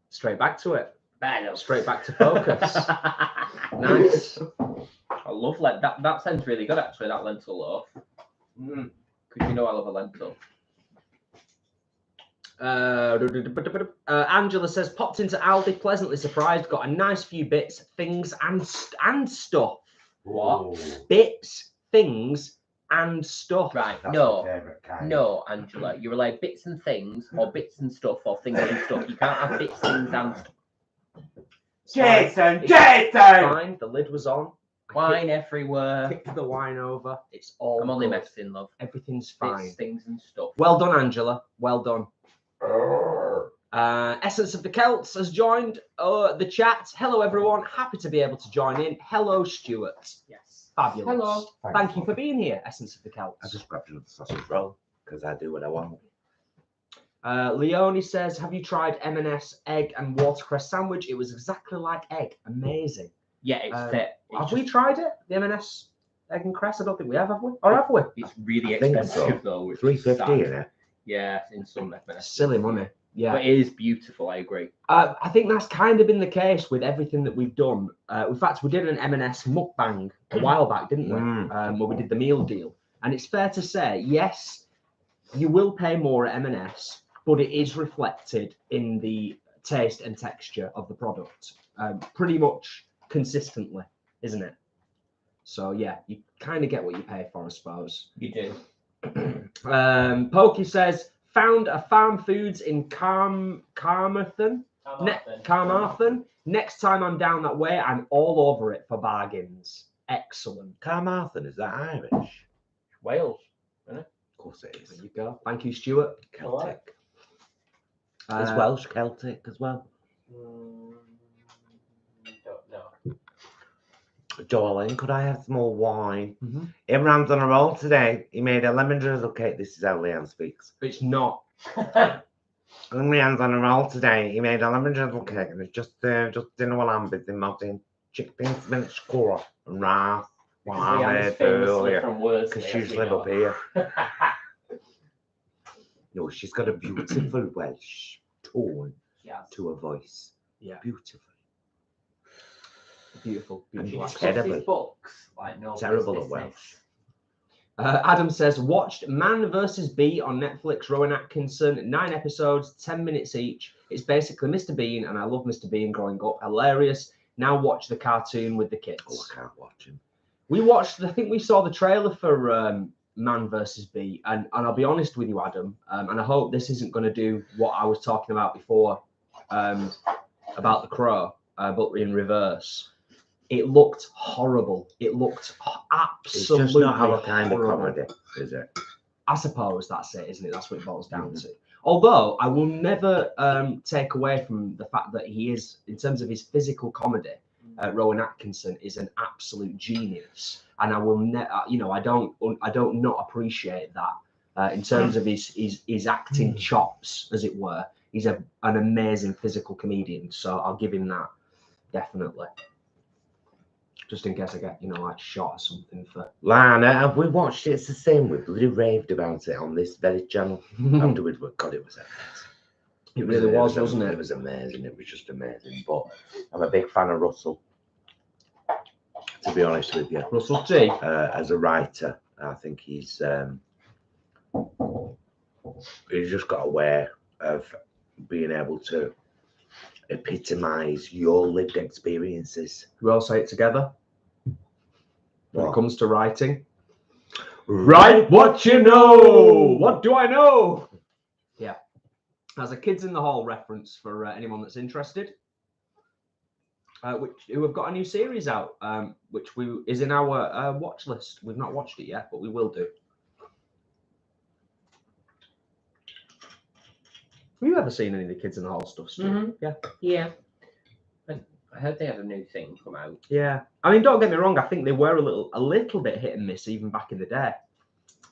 Straight back to it. Badass. Straight back to focus. Nice. I love that. That sounds really good, actually, that lentil loaf. Because you know I love a lentil. Angela says, popped into Aldi, pleasantly surprised, got a nice few bits, things, and stuff. What? Bits, things, and stuff. Right, That's no. my favourite kind. No, Angela, you're like bits and things, or bits and stuff, or things and stuff. You can't have bits, things, and stuff. Jason! It's Jason! fine. The lid was on. Wine everywhere. Kicked the wine over. It's all I'm only good. messing, love. Everything's fine. Bits, things, and stuff. Well done, Angela. Well done. Essence of the Celts has joined the chat. Hello, everyone. Happy to be able to join in. Hello, Stuart. Yes. Fabulous. Hello. Thank you for being here, Essence of the Celts. I just grabbed another sausage roll because I do what I want. Leonie says, have you tried M&S egg and watercress sandwich? It was exactly like egg. Amazing. Yeah, it's fit. Have we tried it? The M&S egg and cress? I don't think we have we? Or have we? It's really I think expensive so. though. Which is $3.50 sad. in it. Yeah, in some M&S. Silly money. Yeah. But it is beautiful, I agree. I think that's kind of been the case with everything that we've done. In fact, we did an M&S mukbang a while back, didn't we? Where we did the meal deal. And it's fair to say, yes, you will pay more at M&S, but it is reflected in the taste and texture of the product pretty much consistently, isn't it? So, yeah, you kind of get what you pay for, I suppose. You do. Pokey says, found a Farm Foods in Carmarthen. Next time I'm down that way, I'm all over it for bargains. Excellent. Carmarthen, is that Irish? Wales, isn't it? Of course it is. There you go. Thank you, Stuart. Celtic. Is Welsh Celtic as well? Don't know. Darling, could I have some more wine? Imran's on a roll today. He made a lemon drizzle cake. This is how Leanne speaks. It's not. Imran's on a roll today. He made a lemon drizzle cake, and it's just dinner with lamb with him melting chickpea, spinach, curry, and rice. What I made earlier. Because she's live up here. No, she's got a beautiful Welsh tone to her voice. Yeah. Beautiful. Beautiful. And Beautiful. it's terrible. Books, like no Terrible at Welsh. Adam says, watched Man vs. Bee on Netflix, Rowan Atkinson, 9 episodes, 10 minutes each. It's basically Mr. Bean, and I love Mr. Bean growing up. Hilarious. Now watch the cartoon with the kids. Oh, I can't watch him. We watched, I think we saw the trailer for Man vs. Bee, and I'll be honest with you, Adam, and I hope this isn't going to do what I was talking about before about The Crow, but in reverse. It looked horrible. It looked absolutely It's just not our kind of horrible. comedy, is it? I suppose that's it, isn't it? That's what it boils down to. Although I will never take away from the fact that he is, in terms of his physical comedy, Rowan Atkinson is an absolute genius, and I will never, I don't not appreciate that in terms of his acting chops, as it were. He's an amazing physical comedian, so I'll give him that definitely. Just in case I get, like shot or something for. Lana, have we watched it? It's the same. We bloody raved about it on this very channel. Afterwards, God, it was amazing. It really was, wasn't it? It was amazing. It was just amazing. But I'm a big fan of Russell, to be honest with you. Russell T. As a writer, I think he's just got a way of being able to epitomise your lived experiences. We all say it together. When it comes to writing. Write what you know. What do I know? Yeah. That's a Kids in the Hall reference for anyone that's interested. Who have got a new series out, which is in our watch list. We've not watched it yet, but we will do. Have you ever seen any of the Kids in the Hall stuff, Stuart? Yeah. I heard they had a new thing come out. Yeah. I mean, don't get me wrong. I think they were a little bit hit and miss even back in the day,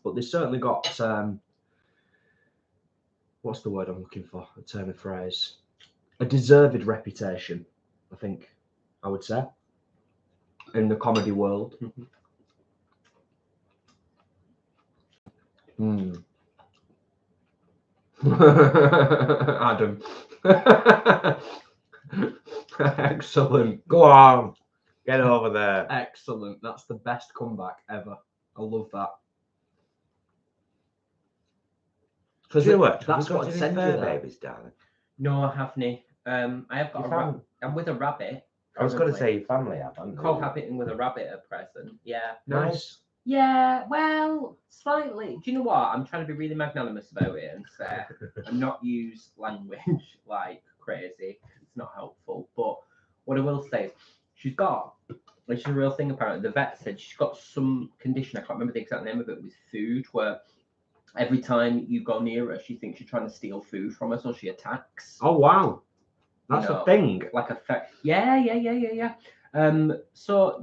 but they certainly got what's the word I'm looking for? A turn of phrase. A deserved reputation, I think I would say, in the comedy world. Adam. Excellent. Go on. Get over there. Excellent. That's the best comeback ever. I love that. Stuart, that's what I'd send you fur there. babies, darling. No, I haven't. I have got You a found- rabbit. I'm with a rabbit. I was going to currently. say your family have, haven't they? Cohabiting with a rabbit at present. Yeah. Nice. Yeah, well, slightly. Do you know what? I'm trying to be really magnanimous about it and say and not use language like crazy. It's not helpful. But what I will say is she's got, which is a real thing apparently, the vet said she's got some condition, I can't remember the exact name of it, with food, where every time you go near her, she thinks you're trying to steal food from her, so she attacks. Oh wow, that's know, a thing. Like a yeah. So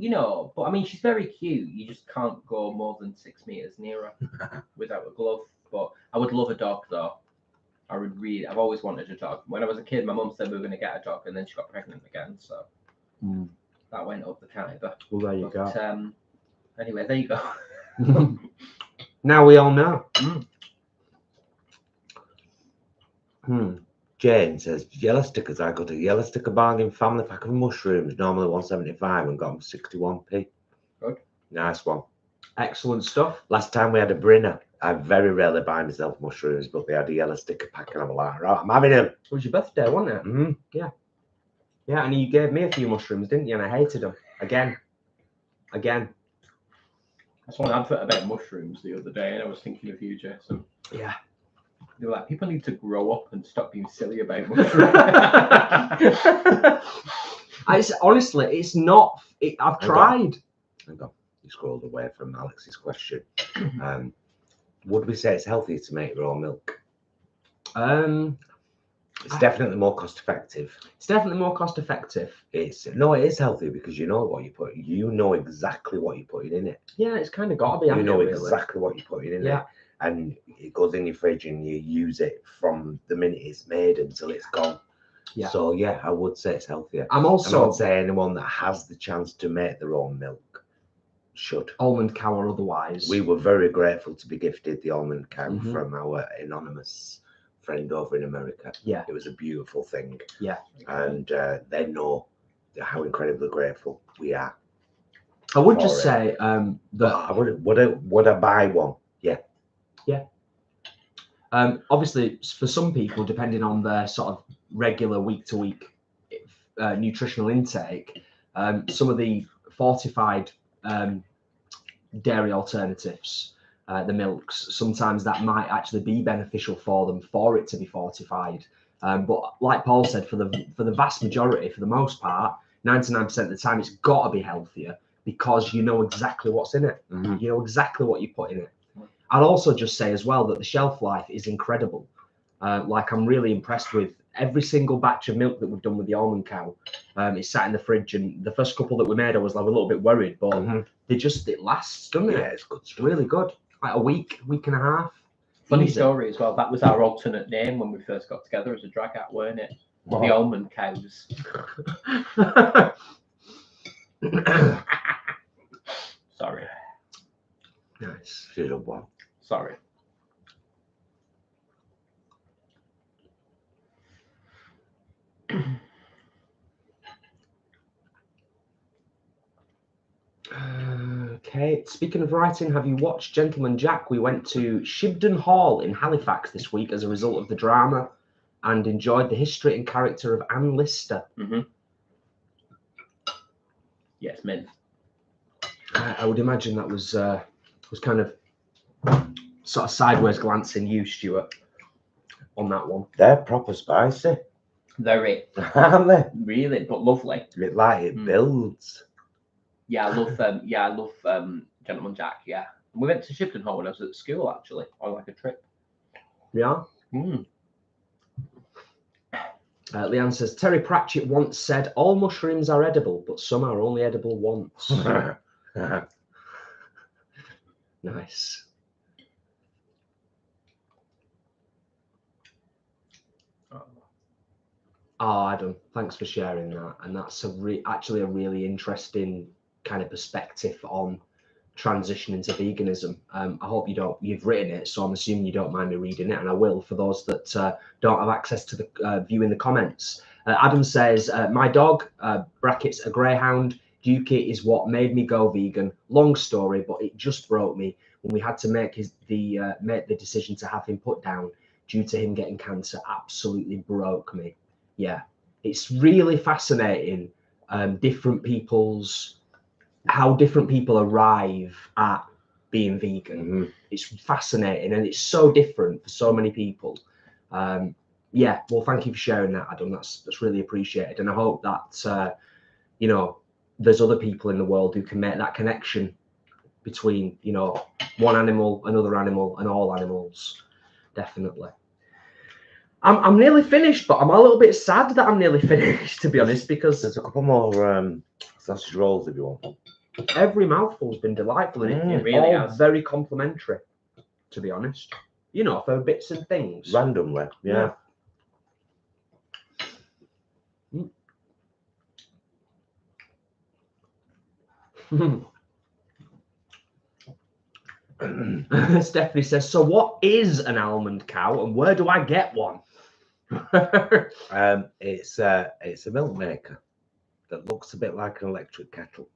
but I mean, she's very cute. You just can't go more than 6 meters near her without a glove. But I would love a dog, though. I've always wanted a dog. When I was a kid, my mum said we were going to get a dog, and then she got pregnant again. So that went up the Khyber. Well, there you go. Anyway, there you go. Now we all know. Jane says, yellow stickers. I got a yellow sticker bargain family pack of mushrooms, normally 175, and got them 61p. Good. Nice one. Excellent stuff. Last time we had a Brinner. I very rarely buy myself mushrooms, but they had a yellow sticker pack, and I'm like, right, I'm having them. It was your birthday, wasn't it? Mm-hmm. Yeah, and you gave me a few mushrooms, didn't you? And I hated them. Again. I saw an advert about mushrooms the other day, and I was thinking of you, Jason. Yeah. They were like, people need to grow up and stop being silly about mushrooms. Honestly, it's not. I've tried. Hang on. You scrolled away from Alex's question. Would we say it's healthy to make raw milk? It's definitely more cost effective. It's definitely more cost effective. It is healthy because you know what you put. You know exactly what you're putting in it. Yeah, it's kind of got to be. You know really. exactly what you're putting in Yeah. it, and it goes in your fridge, and you use it from the minute it's made until it's gone. Yeah. So yeah, I would say it's healthier. I'm I also would say anyone that has the chance to make their own milk should. almond cow or otherwise. We were very grateful to be gifted the almond cow Mhm. from our anonymous friend over in America. Yeah. It was a beautiful thing. Yeah. And they know how incredibly grateful we are. I would for just it. say But that I would I buy one? Yeah. obviously for some people, depending on their sort of regular week-to-week nutritional intake, some of the fortified dairy alternatives, the milks, sometimes that might actually be beneficial for them for it to be fortified. But like Paul said, for the vast majority, for the most part, 99% of the time, it's got to be healthier because you know exactly what's in it. Mm-hmm. You know exactly what you put in it. I'd also just say as well that the shelf life is incredible. Like I'm really impressed with every single batch of milk that we've done with the almond cow. It's sat in the fridge, and the first couple that we made, I was like a little bit worried, but it lasts, doesn't it? Yeah, it's good. It's really good. Like a week and a half. Funny Easy. story as well. That was our alternate name when we first got together as a drag act, weren't it? What? The almond cows. Sorry. Nice. Should have won. Sorry. Okay. Speaking of writing, have you watched Gentleman Jack? We went to Shibden Hall in Halifax this week as a result of the drama, and enjoyed the history and character of Anne Lister. Mm-hmm. Yes, mint. I would imagine that was kind of sort of sideways glancing you, Stuart, on that one. They're proper spicy, Very, aren't they? really, but lovely. It builds. Yeah, I love Gentleman Jack. Yeah, we went to Shibden Hall when I was at school, actually, on like a trip. Yeah. Leanne says, Terry Pratchett once said, all mushrooms are edible, but some are only edible once. Nice. Oh, Adam, thanks for sharing that. And that's actually a really interesting kind of perspective on transitioning to veganism. I hope you've written it, so I'm assuming you don't mind me reading it, and I will for those that don't have access to the viewing the comments. Adam says, my dog, brackets a greyhound, Dukey, is what made me go vegan. Long story, but it just broke me when we had to make the decision to have him put down due to him getting cancer absolutely broke me. Yeah, it's really fascinating. How different people arrive at being vegan. It's fascinating, and it's so different for so many people. Yeah, well, thank you for sharing that, Adam. That's really appreciated, and I hope that you know, there's other people in the world who can make that connection between, you know, one animal, another animal, and all animals. Definitely. I'm nearly finished, but I'm a little bit sad that I'm nearly finished, to be honest, because there's a couple more sausage rolls if you want. Every mouthful's been delightful, and it really all very complimentary, to be honest. You know, for bits and things. Randomly, yeah. Stephanie says, so what is an almond cow and where do I get one? It's a milk maker that looks a bit like an electric kettle.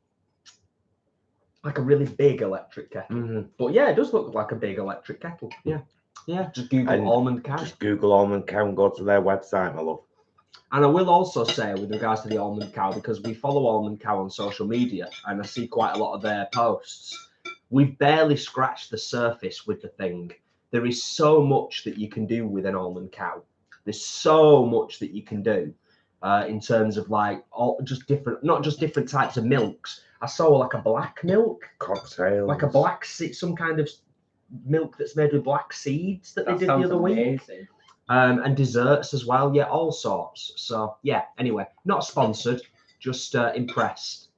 Like a really big electric kettle. But yeah, it does look like a big electric kettle. Yeah. Yeah. Just Google almond cow. Just Google almond cow and go to their website, my love. And I will also say, with regards to the almond cow, because we follow almond cow on social media and I see quite a lot of their posts, we've barely scratched the surface with the thing. There is so much that you can do with an almond cow. There's so much that you can do in terms of like not just different types of milks. I saw like a black milk cocktail, like a black seed, some kind of milk that's made with black seeds that they did the other week. And desserts as well. Yeah, all sorts. So yeah, anyway, not sponsored, just impressed.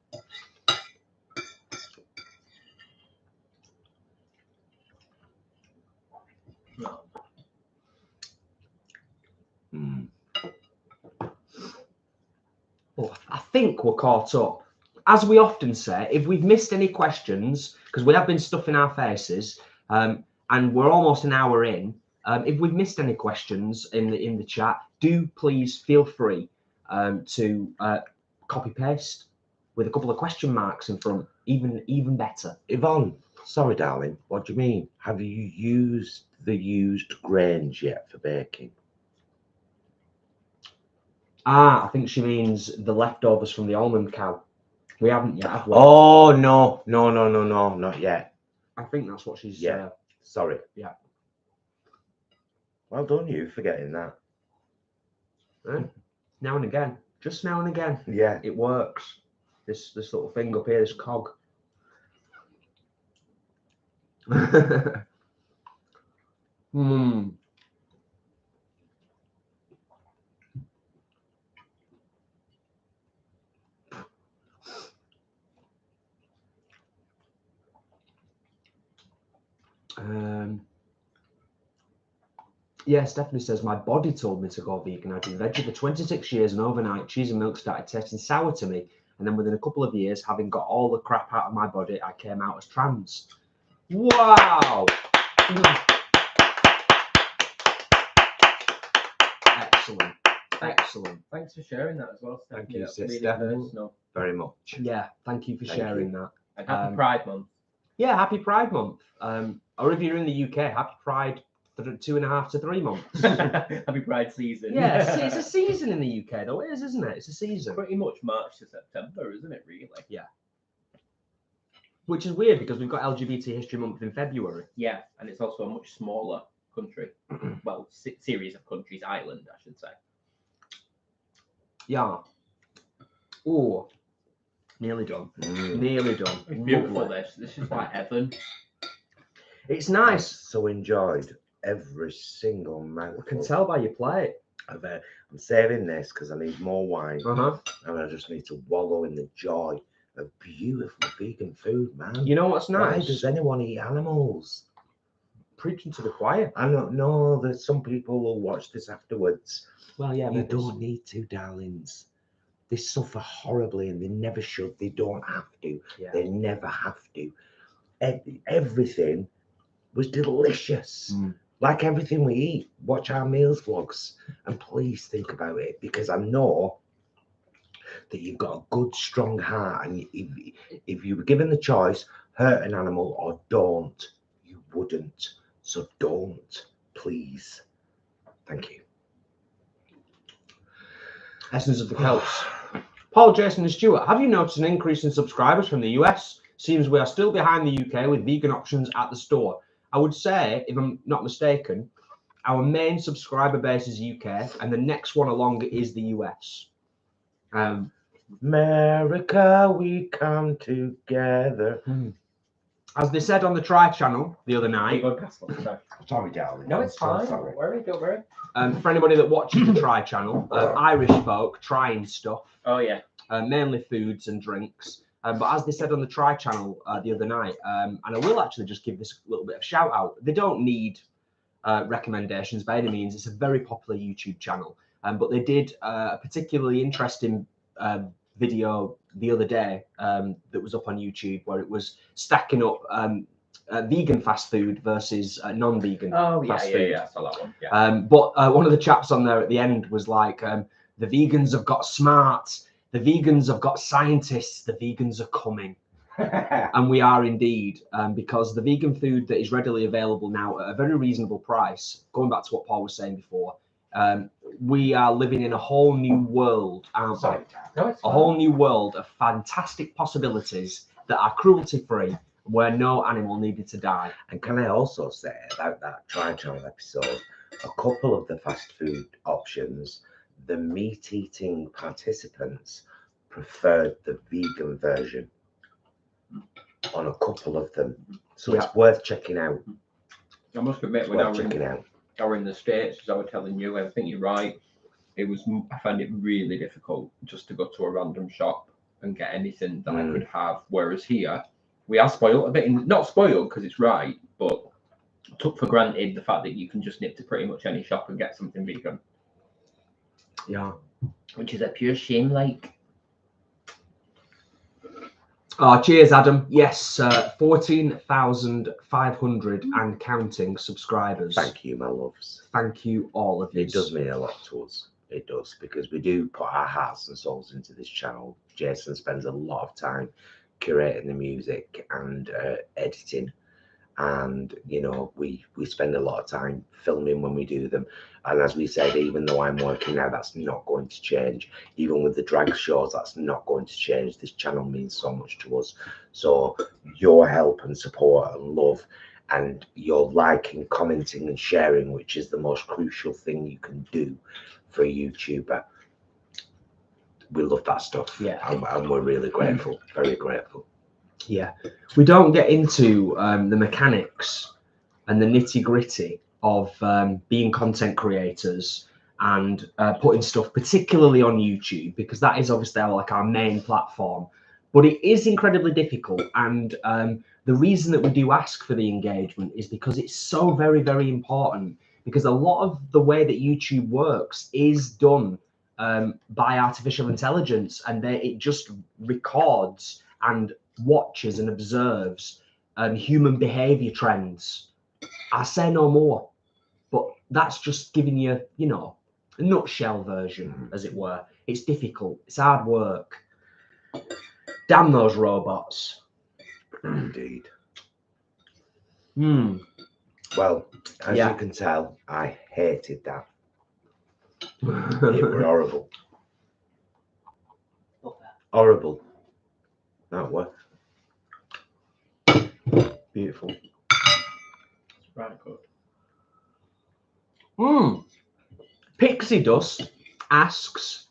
Well, I think we're caught up. As we often say, if we've missed any questions, because we have been stuffing our faces, and we're almost an hour in, if we've missed any questions in the chat, do please feel free to copy paste with a couple of question marks in front. Even better. Yvonne, sorry, darling. What do you mean? Have you used the used grains yet for baking? I think she means the leftovers from the almond cow. We haven't yet, have we? Oh, no, not yet. I think that's what she's... Yeah, sorry. Yeah. Well done, you, for getting that. Now and again. Just now and again. Yeah. It works. This little thing up here, this cog. Yeah, Stephanie says, my body told me to go vegan. I've been veggie for 26 years and overnight cheese and milk started tasting sour to me. And then within a couple of years, having got all the crap out of my body, I came out as trans. Wow. Excellent. Excellent. Thanks for sharing that as well, Stephanie. Thank you, That's sister. really personal. Very much. Yeah, thank you for sharing that. And happy Pride Month. Yeah, happy Pride Month. Or if you're in the UK, happy Pride 2.5 to 3 months. Happy Pride season. Yeah, it's a season in the UK though. It is, isn't it? It's a season. Pretty much March to September, isn't it, really? Yeah. Which is weird because we've got LGBT History Month in February. Yeah, and it's also a much smaller country. Well, series of countries, island, I should say. Yeah. Oh, nearly done. Nearly done. It's beautiful. This is like heaven. It's nice. So enjoyed every single mouthful. I can tell by your plate. I'm saving this because I need more wine. And I just need to wallow in the joy of beautiful vegan food, man. You know what's nice? Why does anyone eat animals? Preaching to the choir. I don't know. There's some people who'll watch this afterwards. Well, yeah, you don't need to, darlings. They suffer horribly and they never should. They don't have to. Yeah. They never have to. Everything was delicious. Like everything we eat. Watch our meals vlogs and please think about it, because I know that you've got a good, strong heart, and if you were given the choice, hurt an animal or don't, you wouldn't. So don't, please. Thank you. Essence of the Celts. Paul, Jason, and Stuart, have you noticed an increase in subscribers from the US? Seems we are still behind the UK with vegan options at the store. I would say, if I'm not mistaken, our main subscriber base is UK, and the next one along is the US. America, we come together. As they said on the Try channel the other night. Sorry, darling. No, it's fine. Sorry. Don't worry, don't worry. For anybody that watches the Try channel, Irish folk trying stuff. Oh, yeah. Mainly foods and drinks. But as they said on the Try channel the other night, and I will actually just give this a little bit of shout out. They don't need recommendations by any means. It's a very popular YouTube channel. But they did a particularly interesting video the other day that was up on YouTube where it was stacking up vegan fast food versus non-vegan fast food. Yeah, I saw that one. Yeah. But one of the chaps on there at the end was like, the vegans have got smart, the vegans have got scientists, the vegans are coming. And we are indeed, because the vegan food that is readily available now at a very reasonable price, going back to what Paul was saying before, we are living in a whole new world, aren't we? No, it's A whole new world of fantastic possibilities that are cruelty-free, where no animal needed to die. And can I also say about that Try Channel episode, a couple of the fast food options, the meat-eating participants preferred the vegan version on a couple of them. So it's worth checking out. I must admit, when I were in the States, as I was telling you, I think you're right. I found it really difficult just to go to a random shop and get anything that I could have. Whereas here, we are spoiled a bit. Not spoiled because it's right, but took for granted the fact that you can just nip to pretty much any shop and get something vegan. Yeah. Which is a pure shame, like. Oh, cheers, Adam. Yes, 14,500 and counting subscribers. Thank you, my loves. Thank you, all of you. It does mean a lot to us. It does, because we do put our hearts and souls into this channel. Jason spends a lot of time curating the music and editing. And, you know, we spend a lot of time filming when we do them. And as we said, even though I'm working now, that's not going to change. Even with the drag shows, that's not going to change. This channel means so much to us. So your help and support and love and your liking, commenting and sharing, which is the most crucial thing you can do for a YouTuber. We love that stuff. Yeah. And we're really grateful, very grateful. Yeah, we don't get into the mechanics and the nitty gritty of being content creators and putting stuff particularly on YouTube, because that is obviously our main platform. But it is incredibly difficult, and the reason that we do ask for the engagement is because it's so very, very important, because a lot of the way that YouTube works is done by artificial intelligence, and it just records and watches and observes human behavior trends. I say no more, but that's just giving you, you know, a nutshell version, as it were. It's difficult. It's hard work. Damn those robots. Indeed. Well, as you can tell, I hated that. It was horrible. Horrible. That was beautiful. Right, good. Pixie Dust asks,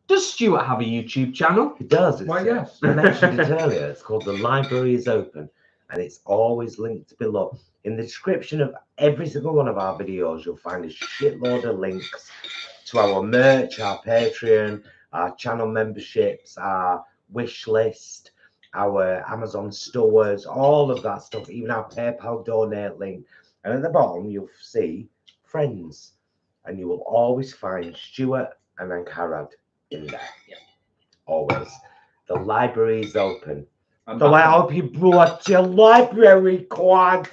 does Stuart have a YouTube channel? He does. Why, yes. I mentioned it earlier. It's called The Library is Open, and it's always linked below. In the description of every single one of our videos, you'll find a shitload of links to our merch, our Patreon, our channel memberships, our wish list, our Amazon stores, all of that stuff, even our PayPal donate link. And at the bottom, you'll see friends, and you will always find Stuart and Angharad in there. Yeah. Always. The library is open. So I hope you brought your library quad.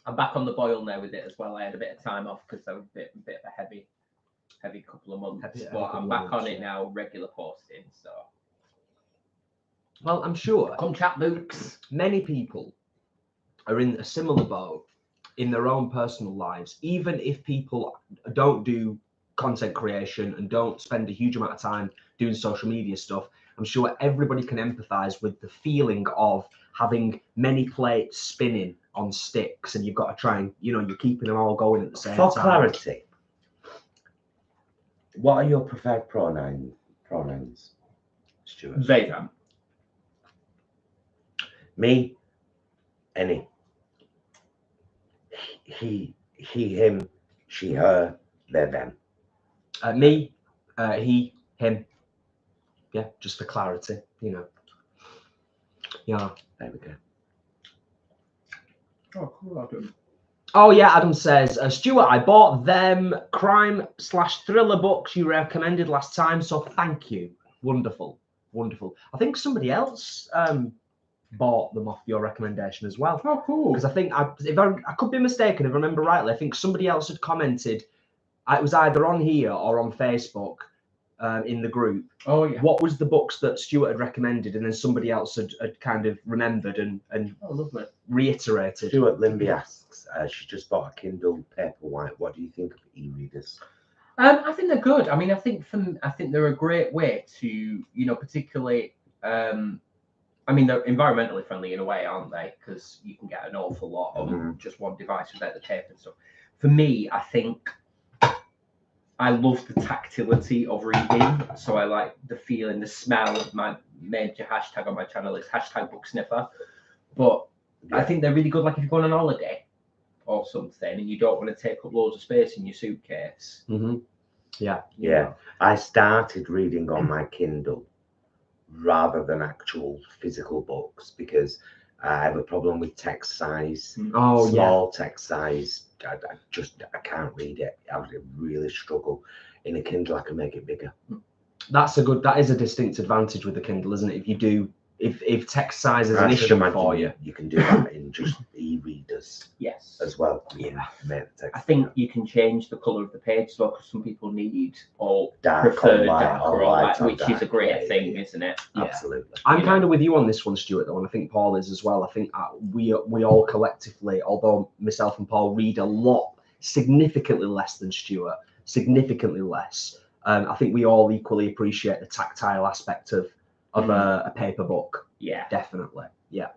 I'm back on the boil now with it as well. I had a bit of time off because I was a bit of a heavy couple of months, but I'm back on it now, regular posting. So, well, I'm sure come chat books. Many people are in a similar boat in their own personal lives, even if people don't do content creation and don't spend a huge amount of time doing social media stuff, I'm sure everybody can empathize with the feeling of having many plates spinning on sticks, and you've got to try and, you know, you're keeping them all going at the same time. For clarity, what are your preferred pronouns, Stuart? They them. Me, any. He, him, she, her, they, them. Me, he, him. Yeah, just for clarity, you know. Yeah. There we go. Oh, cool, Adam. Oh yeah, Adam says, Stuart, I bought them crime/thriller books you recommended last time, so thank you. Wonderful, wonderful. I think somebody else bought them off your recommendation as well. Oh, cool. Because I think, if I could be mistaken, if I remember rightly, I think somebody else had commented, it was either on here or on Facebook, in the group. Oh yeah. What was the books that Stuart had recommended, and then somebody else had kind of remembered and Oh, lovely. reiterated. Stuart Limby asks, she just bought a Kindle Paperwhite. What do you think of e-readers? I think they're good. I mean, I think they're a great way to, you know, particularly. I mean, they're environmentally friendly in a way, aren't they? Because you can get an awful lot on just one device without the tape and stuff. For me, I think I love the tactility of reading. So I like the feeling, the smell. My major hashtag on my channel is #booksniffer. But I think they're really good. Like if you're going on holiday or something and you don't want to take up loads of space in your suitcase. Yeah. Yeah. I started reading on my Kindle rather than actual physical books because I have a problem with text size. Oh, small text size. I can't read it. I would really struggle. In a Kindle, I can make it bigger. That is a distinct advantage with the Kindle, isn't it? If text size is an issue for you. You can do that in just e-readers. Yes. As well. Yeah. I think you can change the colour of the page as well, because some people need or dark prefer or light, dark or light, which is a great thing, isn't it? Yeah. Absolutely. I'm kind of with you on this one, Stuart, though, and I think Paul is as well. I think we all collectively, although myself and Paul read a lot, significantly less than Stuart, significantly less. I think we all equally appreciate the tactile aspect of a paper book. Yeah, definitely. Yeah.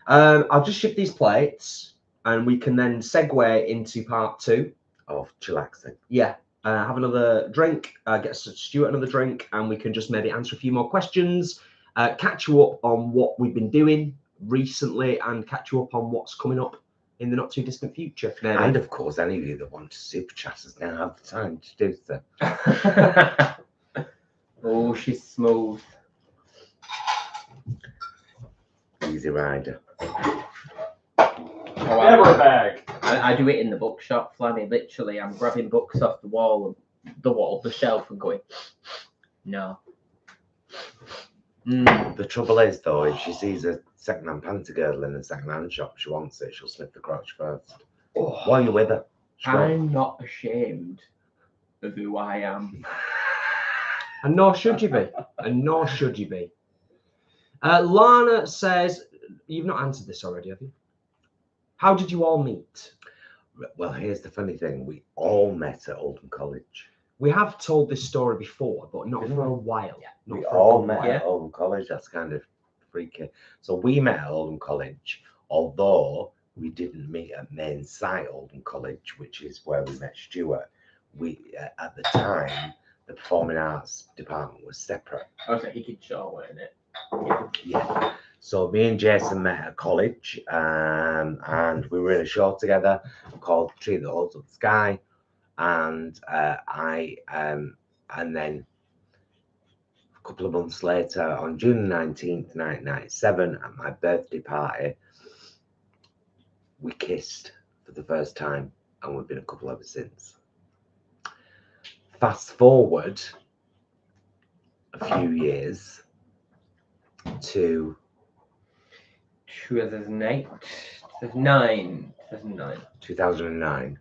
I'll just ship these plates, and we can then segue into part 2 of chillaxing. Yeah. Have another drink, get Stuart another drink, and we can just maybe answer a few more questions, catch you up on what we've been doing recently, and catch you up on what's coming up in the not too distant future. Maybe. And of course, any of you that want to super chat us now have the time to do so. Oh, she's smooth. Easy rider. Never bag. I do it in the bookshop, Flanny. Literally, I'm grabbing books off the shelf, and going, no. The trouble is, though, if she sees a second-hand panty girdle in a second-hand shop, she wants it, she'll sniff the crotch first. Oh. While you're with her. I'm not ashamed of who I am. And nor should you be. And nor should you be. Lana says, you've not answered this already, have you? How did you all meet? Well, here's the funny thing. We all met at Oldham College. We have told this story before, but not for a while. Yeah. Not We for a all good met while. at Oldham College. That's kind of freaky. So we met at Oldham College, although we didn't meet at main site Oldham College, which is where we met Stuart. We, at the time, the performing arts department was separate. Okay, he could show, wasn't it? Yeah. So me and Jason met at college, and we were in a show together called Tree That Holds Up the Sky, and and then a couple of months later, on June 19th, 1997, at my birthday party, we kissed for the first time, and we've been a couple ever since. Fast forward a few years to 2008, 2009.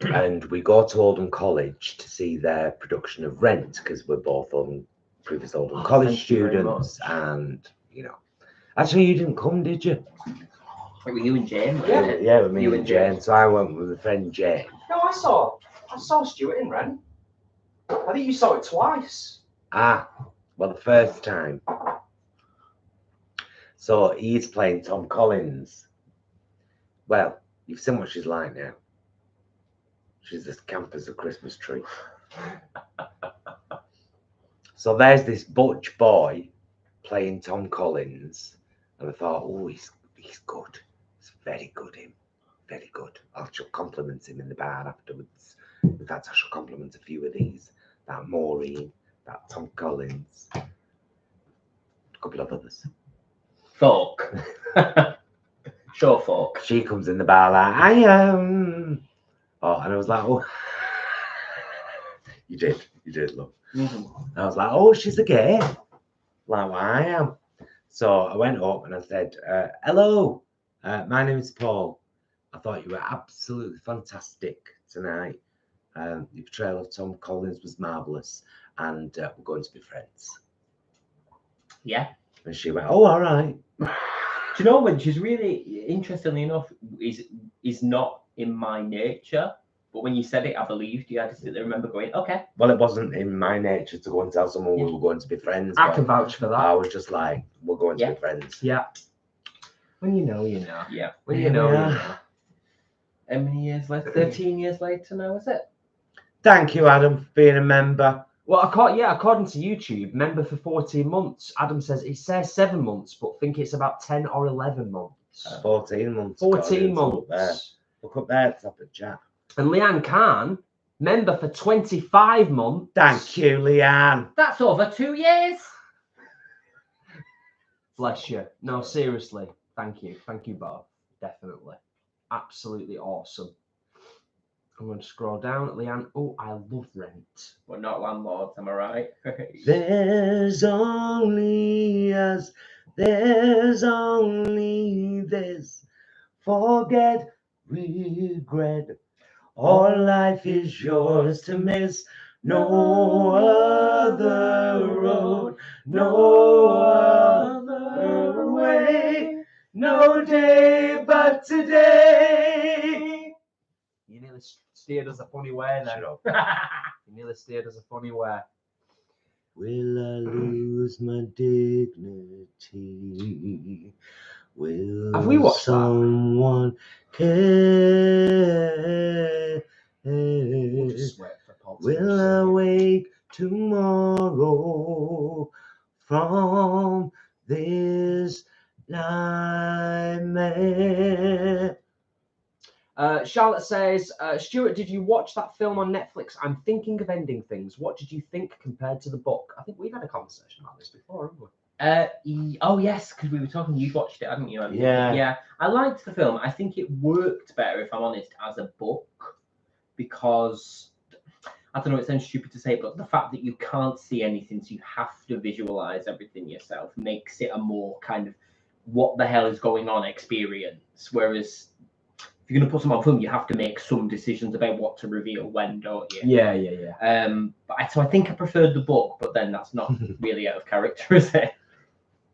And we go to Oldham College to see their production of Rent, because we're both previous Oldham College thank you very students, and you know, actually you didn't come, did you? It was you and Jane, wasn't Yeah. it? Yeah, with me You and and Jane. Jane. So I went with my friend Jane. No, I saw Stuart in Ren. I think you saw it twice. Ah, well, the first time. So he's playing Tom Collins. Well, you've seen what she's like now. She's as camp as a Christmas tree. So there's this butch boy playing Tom Collins, and I thought, oh, he's good. He's very good, him. Very good. I shall compliment him in the bar afterwards. In fact, I shall compliment a few of these. That Maureen, that Tom Collins, a couple of others. Folk. Sure, folk. She comes in the bar like, I am. Oh, and I was like, oh. You did, love. Mm-hmm. I was like, oh, she's a gay. Like, well, I am. So I went up and I said, hello, my name is Paul. I thought you were absolutely fantastic tonight. Your portrayal of Tom Collins was marvellous, and we're going to be friends. Yeah. And she went, oh, all right. Do you know when she's really, interestingly enough, is not in my nature, but when you said it, I believed you. I just didn't remember going, okay. Well, it wasn't in my nature to go and tell someone we were going to be friends. I can vouch for that. I was just like, we're going to be friends. Yeah. When you know, you know. Yeah. When you know, you know. How many years later? 13 years later now, is it? Thank you, Adam, for being a member. Well, according to YouTube, member for 14 months. Adam says it says 7 months, but think it's about 10 or 11 months. 14 months. 14 Look there. months. Look up there, top of the chat. And Leanne Khan, member for 25 months. Thank you, Leanne. That's over 2 years. Bless you. No, seriously. Thank you. Thank you both. Definitely. Absolutely awesome. I'm going to scroll down. Leanne. Oh, I love Rent. We're not landlords, am I right? There's only us. There's only this. Forget, regret. All life is yours to miss. No other road, no other way, no day but today. You nearly steered us a funny way then. Shut up. You nearly steered us a funny way. Will I lose my dignity? Will Have we watched that? someone care? We'll just wait for Paul to Will I wake tomorrow from this nightmare? Charlotte says, Stuart, did you watch that film on Netflix? I'm thinking of ending things. What did you think compared to the book? I think we've had a conversation about this before, haven't we? Oh yes, because we were talking. You watched it, hadn't you? Yeah. Yeah. I liked the film. I think it worked better, if I'm honest, as a book, because I don't know. It sounds stupid to say, but the fact that you can't see anything, so you have to visualize everything yourself, makes it a more kind of what the hell is going on experience. Whereas if you're going to put something on film, you have to make some decisions about what to reveal when, don't you? Yeah. So I think I preferred the book, but then that's not really out of character, is it?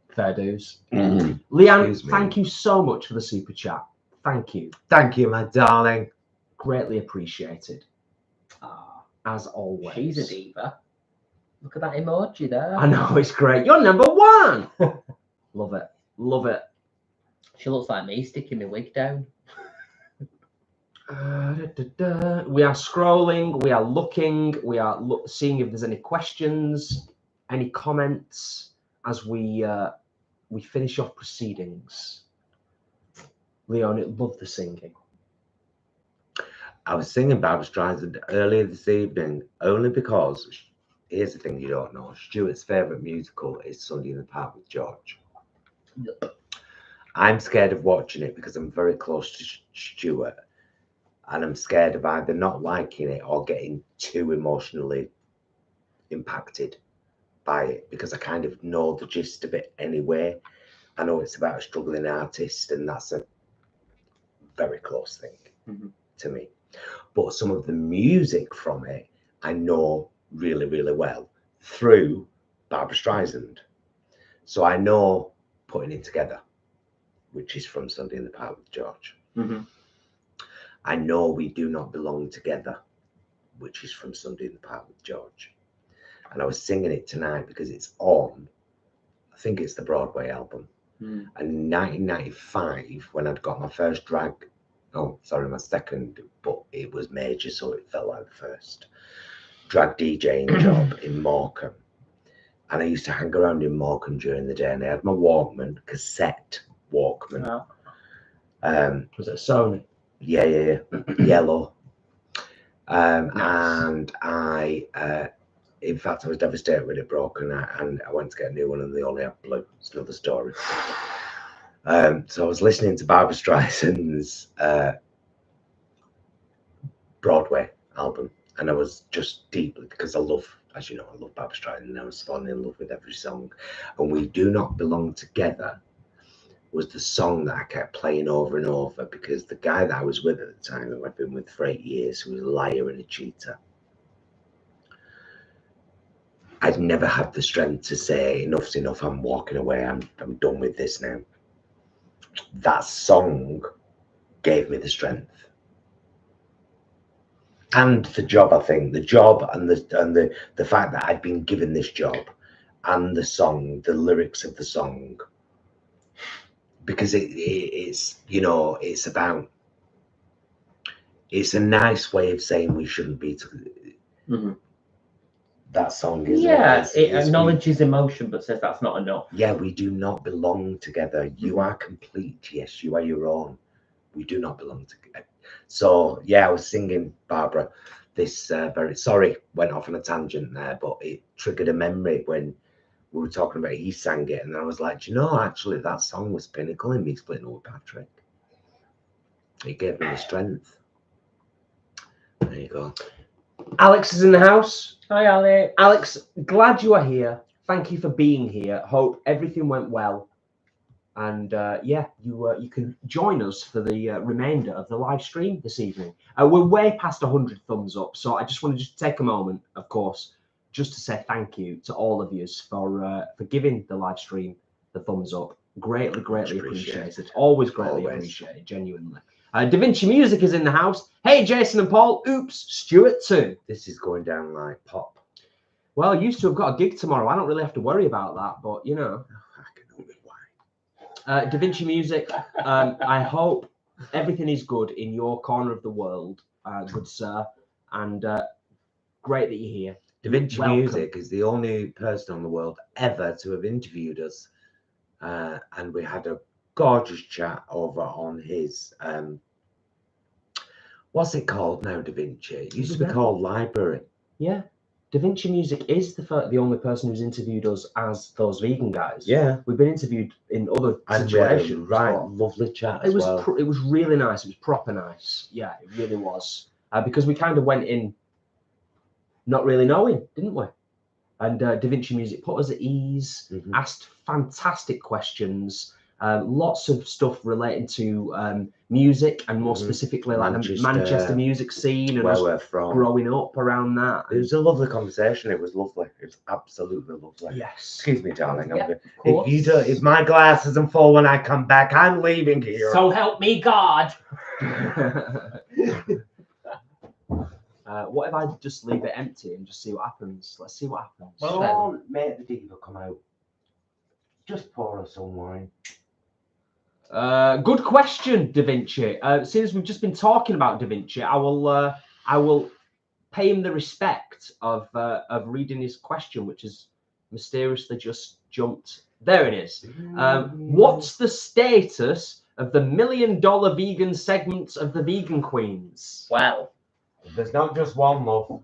Fair dues. Mm. Leanne, Excuse me. thank you so much for the super chat. Thank you. Thank you, my darling. Greatly appreciated. As always. She's a diva. Look at that emoji there. I know, it's great. You're number one. Love it. Love it. She looks like me sticking my wig down. We are scrolling. We are looking. We are seeing if there's any questions, any comments as we finish off proceedings. Leon, love the singing. I was singing Barbra Streisand earlier this evening only because, here's the thing you don't know, Stuart's favourite musical is Sunday in the Park with George. I'm scared of watching it because I'm very close to Stuart, and I'm scared of either not liking it or getting too emotionally impacted by it, because I kind of know the gist of it anyway. I know it's about a struggling artist, and that's a very close thing to me. But some of the music from it I know really, really well through Barbra Streisand. So I know putting it together. which is from Sunday in the Park with George. Mm-hmm. I Know We Do Not Belong Together, which is from Sunday in the Park with George. And I was singing it tonight because it's on, I think it's the Broadway album. Mm. And in 1995, when I'd got my first my second, but it was major, so it felt like the first drag DJing job in Morecambe. And I used to hang around in Morecambe during the day, and I had my Walkman, cassette Walkman. Was it a Sony? Yeah. Yellow. Nice. And I, in fact, I was devastated when it broke, and I went to get a new one, and they only had blue. It's another story. So I was listening to Barbra Streisand's Broadway album, and I was just deeply, because I love, as you know, I love Barbra Streisand, and I was falling in love with every song. And We Do Not Belong Together was the song that I kept playing over and over, because the guy that I was with at the time, who I'd been with for 8 years, who was a liar and a cheater, I'd never had the strength to say, enough's enough, I'm walking away, I'm done with this now. That song gave me the strength. And the job, I think, the job and the fact that I'd been given this job, and the song, the lyrics of the song, because it's, you know, it's about, it's a nice way of saying we shouldn't be. Mm-hmm. That song is, it acknowledges emotion, but says that's not enough. Yeah, we do not belong together. You are complete. Yes, you are your own. We do not belong together. So yeah, I was singing Barbara this went off on a tangent there, but it triggered a memory when we were talking about he sang it, and I was like, you know, actually that song was pinnacle in me splitting up with Patrick. It gave me the strength. There you go. Alex is in the house. Hi, Alex. Alex, glad you are here. Thank you for being here. Hope everything went well. And yeah, you can join us for the remainder of the live stream this evening. We're way past 100 thumbs up, so I just want to just take a moment, of course, just to say thank you to all of you for giving the live stream the thumbs up. Greatly appreciated. Always greatly appreciated, genuinely. Da Vinci Music is in the house. Hey, Jason and Paul. Oops, Stuart too. This is going down like pop. Well, I used to have got a gig tomorrow. I don't really have to worry about that, but you know. I can only why. Da Vinci Music, I hope everything is good in your corner of the world, good sir. And great that you're here. Da Vinci Music is the only person on the world ever to have interviewed us. And we had a gorgeous chat over on his what's it called now, Da Vinci? It used to be called Library. Yeah. Da Vinci Music is the only person who's interviewed us as those vegan guys. Yeah. We've been interviewed in other situations. Right, lovely chat as well. It was really nice. It was proper nice. Yeah, it really was. Because we kind of went in not really knowing, didn't we? And Da Vinci Music put us at ease, asked fantastic questions, lots of stuff relating to music, and more specifically like the Manchester music scene and where we're from, growing up around that. It was a lovely conversation. It was lovely. It was absolutely lovely. Yes. Excuse me, darling. Yeah, if my glass isn't full when I come back, I'm leaving here. So help me God. What if I just leave it empty and just see what happens? Let's see what happens. Well, don't make the diva come out. Just pour us some wine. Good question, Da Vinci. Since we've just been talking about Da Vinci, I will pay him the respect of reading his question, which has mysteriously just jumped. There it is. What's the status of the $1 million vegan segments of the Vegan Queens? Well, there's not just one, love.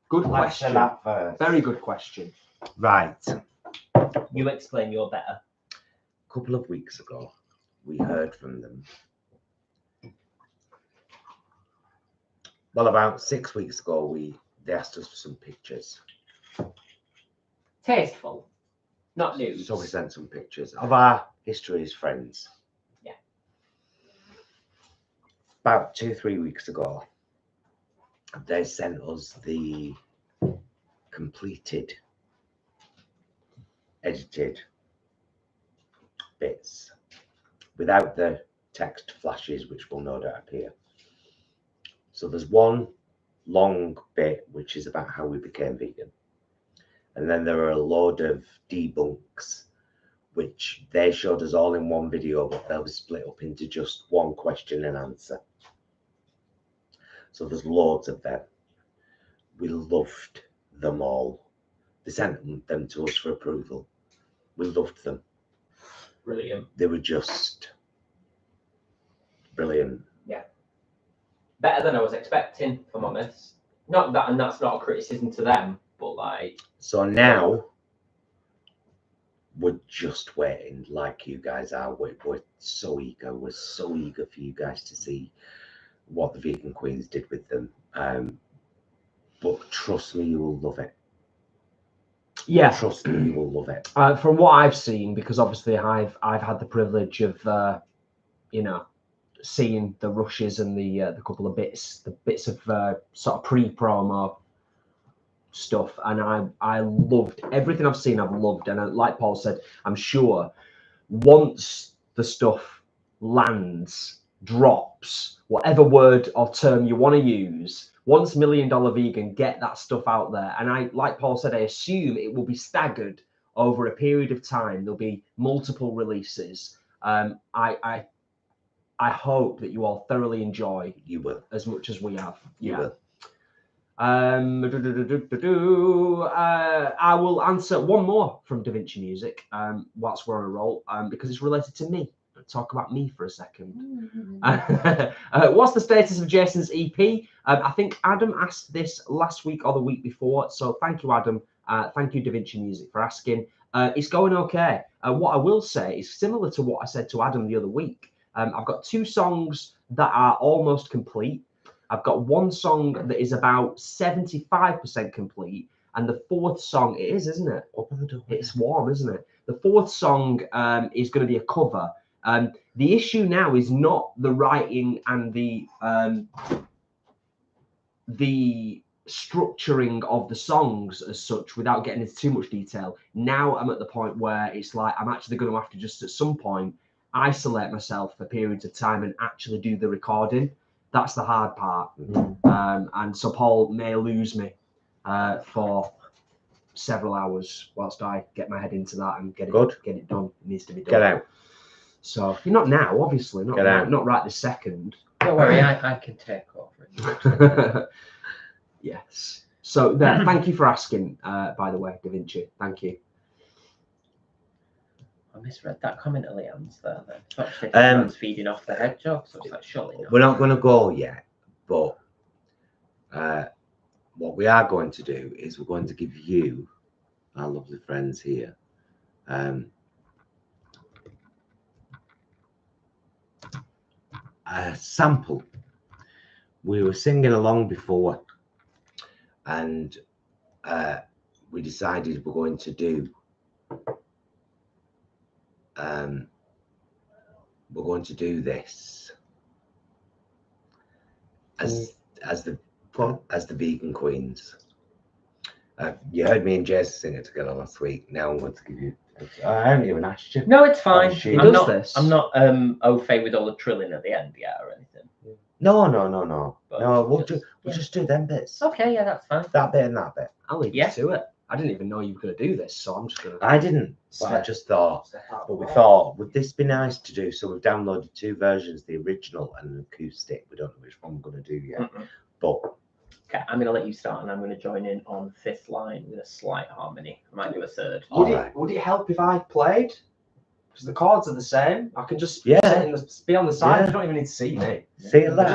Good question. That first. Very good question. Right. you explain your better. A couple of weeks ago, we heard from them. Well, about 6 weeks ago, they asked us for some pictures. Tasteful, not news. So we sent some pictures of our history as friends. Yeah. About 2-3 weeks ago, they sent us the completed, edited bits without the text flashes, which will no doubt appear. So there's one long bit which is about how we became vegan, and then there are a load of debunks which they showed us all in one video, but they'll be split up into just one question and answer. So there's loads of them. We loved them all. They sent them to us for approval. We loved them. Brilliant. They were just brilliant. Yeah. Better than I was expecting, if I'm honest. Not that, and that's not a criticism to them, but like. So now we're just waiting, like you guys are. We're so eager. We're so eager for you guys to see what the Vegan Queens did with them. But trust me, you will love it. Yeah, Trust me, you will love it. From what I've seen, because obviously I've had the privilege of you know, seeing the rushes and the couple of bits of sort of pre-promo stuff, and I loved everything I've seen. I've loved, and like Paul said, I'm sure once the stuff lands, drops, whatever word or term you want to use, once $1 Million Vegan get that stuff out there, and I, like Paul said, I assume it will be staggered over a period of time. There'll be multiple releases. I hope that you all thoroughly enjoy. You will. As much as we have. You will. I will answer one more from Da Vinci Music whilst we're on a roll, because it's related to me. I'll talk about me for a second. What's the status of Jason's EP? I think Adam asked this last week or the week before, so thank you, Adam. Thank you, Da Vinci Music, for asking. It's going okay. What I will say is similar to what I said to Adam the other week. I've got 2 songs that are almost complete. I've got 1 song that is about 75% complete, and the 4th song, it is, isn't it? It's warm, isn't it? The 4th song is going to be a cover. The issue now is not the writing and the structuring of the songs as such, without getting into too much detail. Now I'm at the point where it's like I'm actually going to have to just at some point isolate myself for periods of time and actually do the recording. That's the hard part. And so Paul may lose me for several hours whilst I get my head into that and get it done. It needs to be done. Get out. So you're not now, obviously, not right this second. Don't worry, I can take over. Yes. So there. Thank you for asking. By the way, Da Vinci. Thank you. I misread that comment of Leanne's there. Then feeding off the hedgehog. So it's like, surely not. We're not going to go yet, but what we are going to do is we're going to give you, our lovely friends here, a sample. We were singing along before, and we decided we're going to do this as the Vegan Queens. You heard me and Jess sing it together last week. Now I'm going to give you. I haven't even asked you. No, it's fine. I'm not au fait with all the trilling at the end yet or anything. No. But We'll just do them bits. Okay, yeah, that's fine. That bit and that bit. I'll leave you to it. I didn't even know you were going to do this, so I'm just going to. I didn't, but I just thought. But we thought, would this be nice to do? So we've downloaded 2 versions, the original and an acoustic. We don't know which one we're going to do yet. But okay, I'm going to let you start, and I'm going to join in on 5th line with a slight harmony. I might do a 3rd. Would it help if I played? Because the chords are the same. I can just be on the side. Yeah. You don't even need to see me. See, let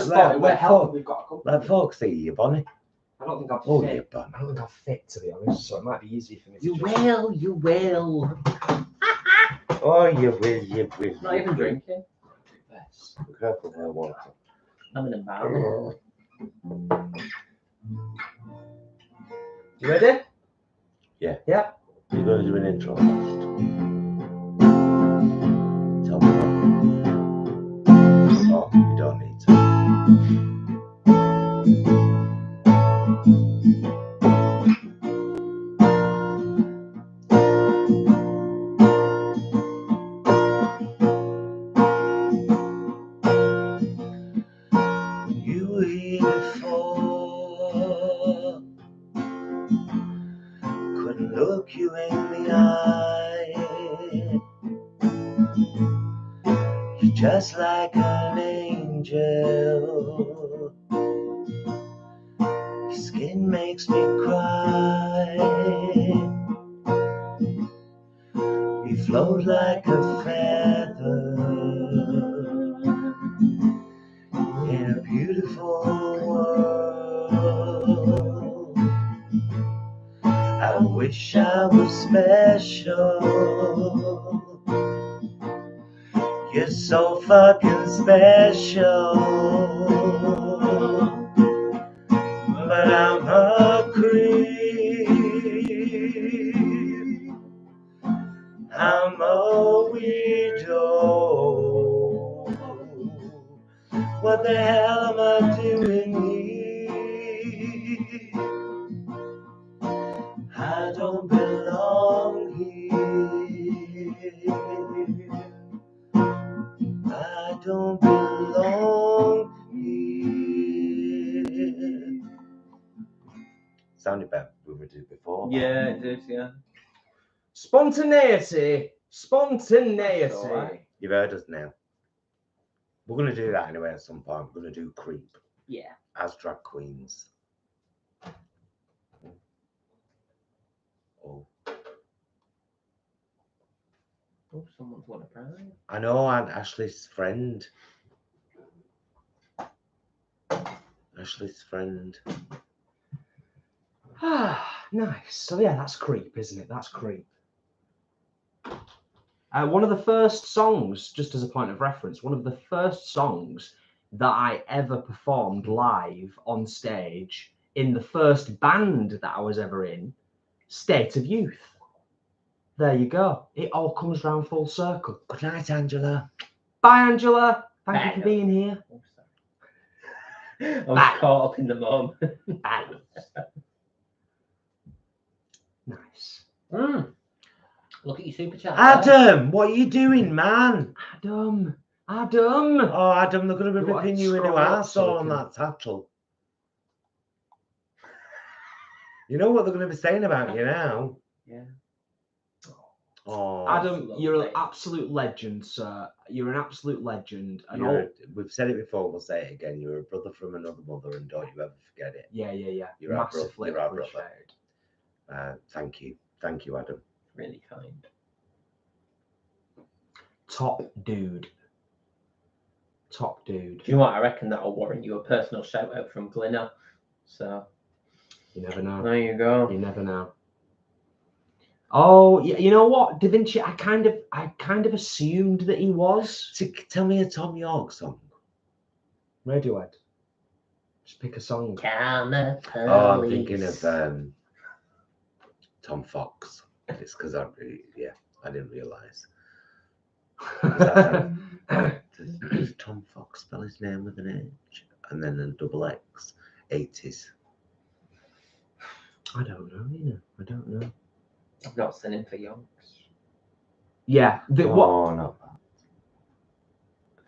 folks see you, Bonnie. I don't think I'll fit. You, Bonnie. I don't think I'll fit, to be honest. So it might be easy for me. You will. Oh, you will. Not even drinking. Yes. Be careful with water. I'm an embarrassment. You ready? Yeah. Yeah. You're going to do an intro first. Tell me what. Oh, you don't need to. and look you in the eye. You're just like an angel. Your skin makes me cry. You float like a feather in a beautiful world. I wish I was special. You're so fucking special. But I'm a creep. I'm a widow. What the hell am I doing here? I don't belong here. I don't belong here. Sounded better than we did before. Yeah, it did, yeah. Spontaneity. Spontaneity. That's all right. You've heard us now. We're going to do that anyway at some point. We're going to do Creep Yeah. as drag queens. Oh, Oh, someone's won a prize. I know, and Ashley's friend. Ashley's friend. Ah, nice. So yeah, that's Creep, isn't it? That's Creep. One of the first songs, just as a point of reference, one of the first songs that I ever performed live on stage in the first band that I was ever in, State of Youth. There you go. It all comes round full circle. Good night, Angela. Bye, Angela. Thank Bye. you for being here. Oh, sorry. I was Bye. caught up in the moment. Bye. Nice. Look at your super chat. Adam, what are you doing, man? Adam. Oh, Adam, they're going to be You want ripping to you in your scroll up ass so all we on can- that tattle. You know what they're going to be saying about you now? Yeah. Oh, Adam, Absolutely. you're an absolute legend, sir. You're an absolute legend. And we've said it before, we'll say it again. You're a brother from another mother, and don't you ever forget it. yeah. You're our brother. Massively You're our brother. appreciated. Thank you. Thank you, Adam. Really kind. Top dude. Top dude. Do you know what? I reckon that'll warrant you a personal shout out from Glinner. So You never know. there you go. You never know. Oh, yeah. You know what, Da Vinci? I kind of assumed that he was. Tell me a Tom York song. Radiohead. Just pick a song. Oh, Oh, I'm thinking of Tom Fox. It's because I didn't realise. Does Tom Fox spell his name with an H and then a double X? 80s. I don't know. I don't know. I've not seen him for Yonks. Yeah. What? Oh, not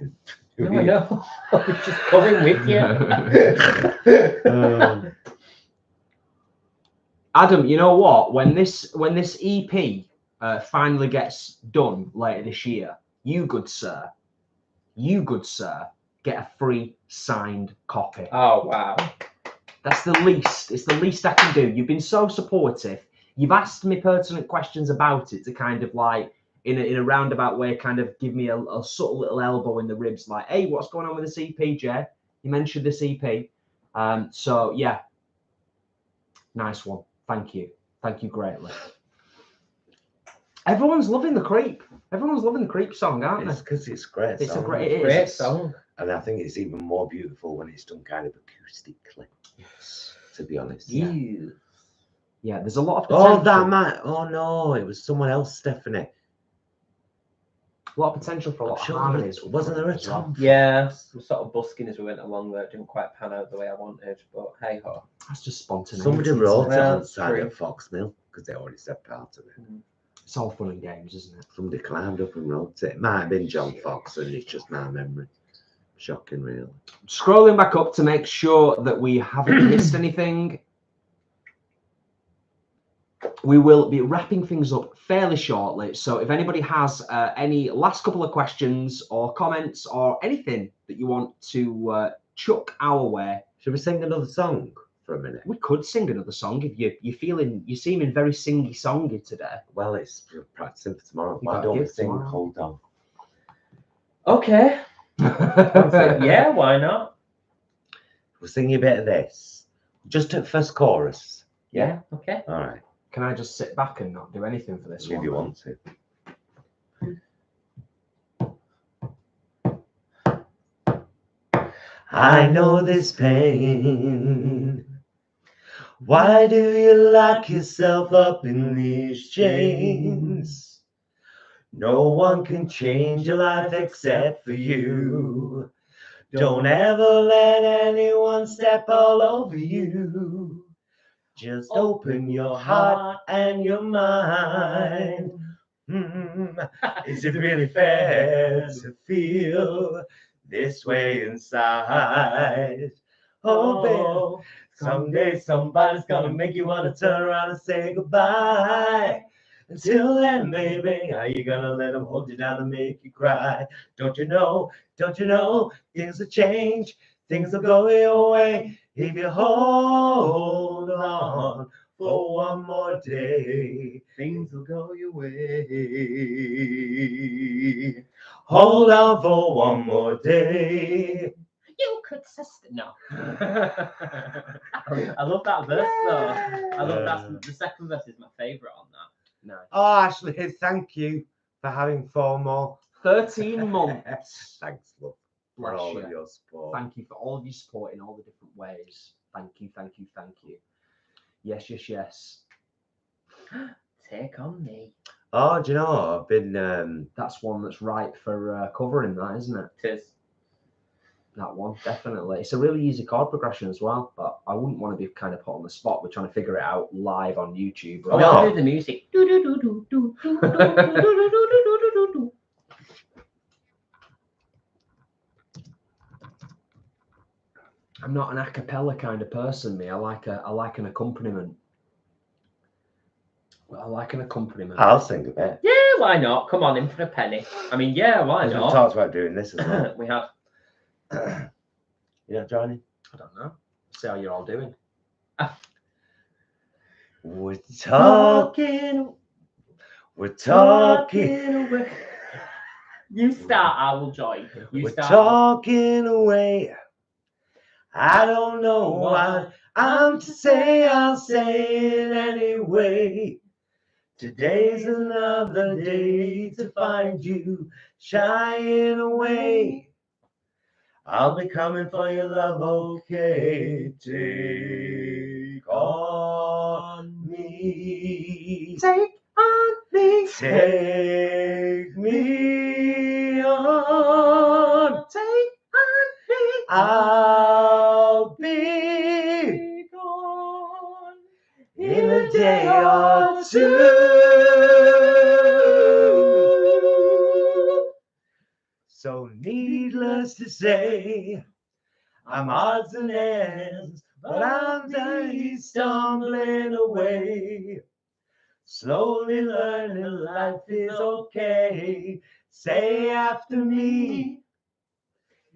bad. No, I know. I was just coming with you. Adam, you know what? When this EP finally gets done later this year, you good sir, get a free signed copy. Oh wow. That's the least. It's the least I can do. You've been so supportive. You've asked me pertinent questions about it to kind of like in a roundabout way, kind of give me a subtle little elbow in the ribs, like, hey, what's going on with this EP, Jay? You mentioned this EP. So yeah, nice one. Thank you greatly. Everyone's loving the Creep. Everyone's loving the Creep song, aren't It's they? because it's great. It's a song. great, it is. Great song. And I think it's even more beautiful when it's done kind of acoustically. Yes. To be honest. Yeah. Yeah, there's a lot of Oh, potential. that man. Oh no, it was someone else, Stephanie. A lot of potential for a lot of harmonies. Wasn't there a as well. Tom? Yeah, I'm sort of busking as we went along there. It didn't quite pan out the way I wanted, but hey ho. That's just spontaneity. Somebody wrote it Well, on the side true. of Foxmill because they already said part of it. It's all fun and games, isn't it? Somebody climbed up and wrote it. It might have been John Fox, and it's just my memory. Shocking, really. Scrolling back up to make sure that we haven't missed anything. we will be wrapping things up fairly shortly. So if anybody has any last couple of questions or comments or anything that you want to chuck our way, should we sing another song for a minute? we could sing another song if you're seeming very singy songy today. Well, it's practicing for tomorrow. You Why got don't we gigs sing tomorrow. Hold On? Okay. Yeah, why not? We'll sing you a bit of this. Just at first chorus. Yeah, okay. All right. Can I just sit back and not do anything for this If one? you want to. I know this pain. Why do you lock yourself up in these chains? No one can change your life except for you. Don't ever let anyone step all over you. Just open your heart and your mind. Is it really fair to feel this way inside? Oh, baby, someday somebody's gonna make you wanna turn around and say goodbye. Until then, baby, how you gonna let them hold you down and make you cry? Don't you know, things will change, things will go your way if you hold on for one more day. Things will go your way. Hold on for one more day. You could no. I love that verse though. I love that. The second verse is my favourite on that. No. Oh, Ashley, thank you for having 4 more. 13 months. Thanks, love, for Bless all you. of your support. Thank you for all of your support in all the different ways. Thank you, thank you, thank you. Yes, yes, yes. Take on me. Oh, do you know, I've been That's one that's ripe for covering, that, isn't it? Tis. That one, definitely. It's a really easy chord progression as well, but I wouldn't want to be kind of put on the spot. We're trying to figure it out live on YouTube. Oh, Right? I'll do the music. I'm not an a cappella kind of person, me. I like an accompaniment. Well, I like an accompaniment. I'll sing a bit. Yeah, why not? Come on in for a penny. I mean, yeah, why We've not? talked about doing this as well. We have. You not joining? I don't know. See how you're all doing. We're talking. away. You start, I will join. You We're start. talking away. I don't know what I'm to say. I'll say it anyway. Today's another day to find you shying away. I'll be coming for your love, okay? Take on me. Take on me. Take me on. Take on me. I'll be gone in a day or two. So needless to say, I'm odds and ends, but I'm dying, stumbling away. Slowly learning life is okay. Say after me,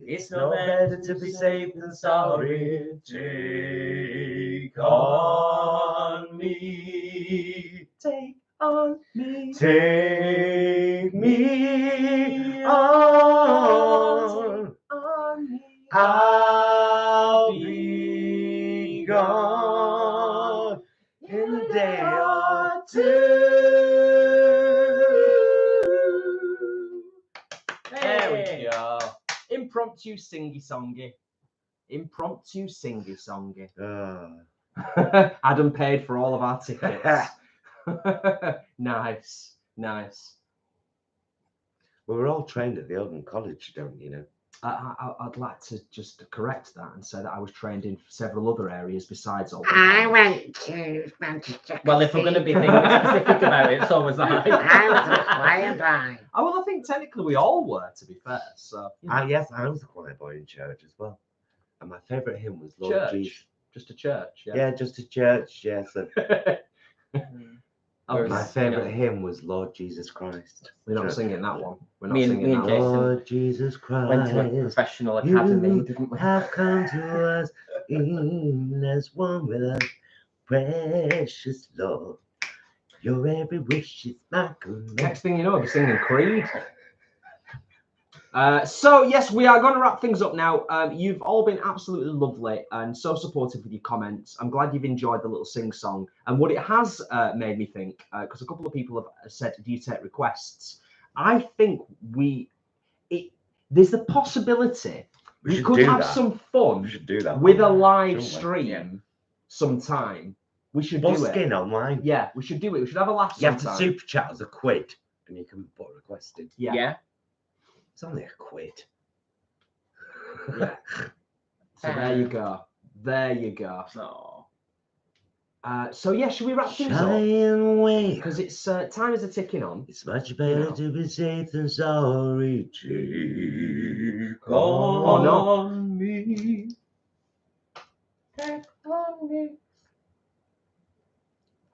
it's no better to be safe than sorry. Take on me. Take on me. Take me on. On me. I'll be gone in a day or two. There we go. Impromptu singy songy. Impromptu singy songy. Adam paid for all of our tickets. Nice, nice. We were all trained at the Oldham College, don't you know? I'd like to just correct that and say that I was trained in several other areas besides Oldham. I went to Manchester. Well, if we're going to be thinking specific about it, so was I. I was a choir boy. Oh, well, I think technically we all were, to be fair. So, you know. Yes, I was a choir boy in church as well. And my favourite hymn was Lord Church. Jesus. Just a church. Yeah, just a church, yes. Okay. My favourite hymn was Lord Jesus Christ. We're not singing that one. We're not Me and singing that one. Jason Lord Jesus Christ. went to a professional academy, didn't we? Have come to us in as one with us, precious Lord. Your every wish is my command. Next thing you know, I'll be singing Creed. So yes, we are going to wrap things up now. You've all been absolutely lovely and so supportive with your comments. I'm glad you've enjoyed the little sing-song. And what it has made me think, because a couple of people have said, do you take requests? I think there's the possibility we could have some fun We should do that with a one, live shouldn't we? stream sometime. We should do it. Busking online. Yeah, we should do it. We should have a laugh You have sometime. to super chat as a quid and you can put a request in. Yeah. It's only a quid. Yeah. So there you go. There you go. Oh. So yeah, should we wrap things up? Trying way. Because it's time is a ticking on. It's much better to be safe than sorry. Take Oh, no. on me. Take on me.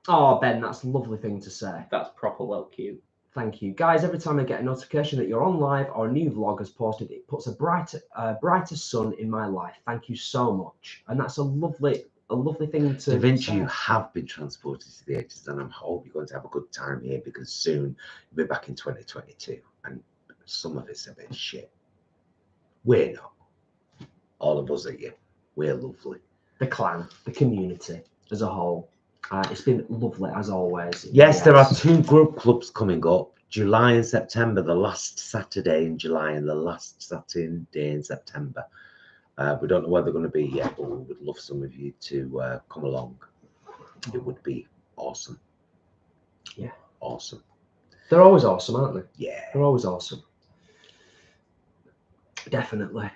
Oh, Ben, that's a lovely thing to say. That's proper well cute. Thank you. Guys, every time I get a notification that you're on live or a new vlog has posted, it puts a brighter sun in my life. Thank you so much. And that's a lovely thing to Da Vinci, say. you have been transported to the 80s, and I hope you're going to have a good time here because soon you'll be back in 2022, and some of it's a bit shit. We're not. All of us are here. We're lovely. The clan, the community as a whole. It's been lovely as always. Yes, there are 2 group clubs coming up. July and September, the last Saturday in July and the last Saturday in September. We don't know where they're going to be yet, but we would love some of you to come along. It would be awesome. Yeah. Awesome. They're always awesome, aren't they? Yeah. They're always awesome. Definitely.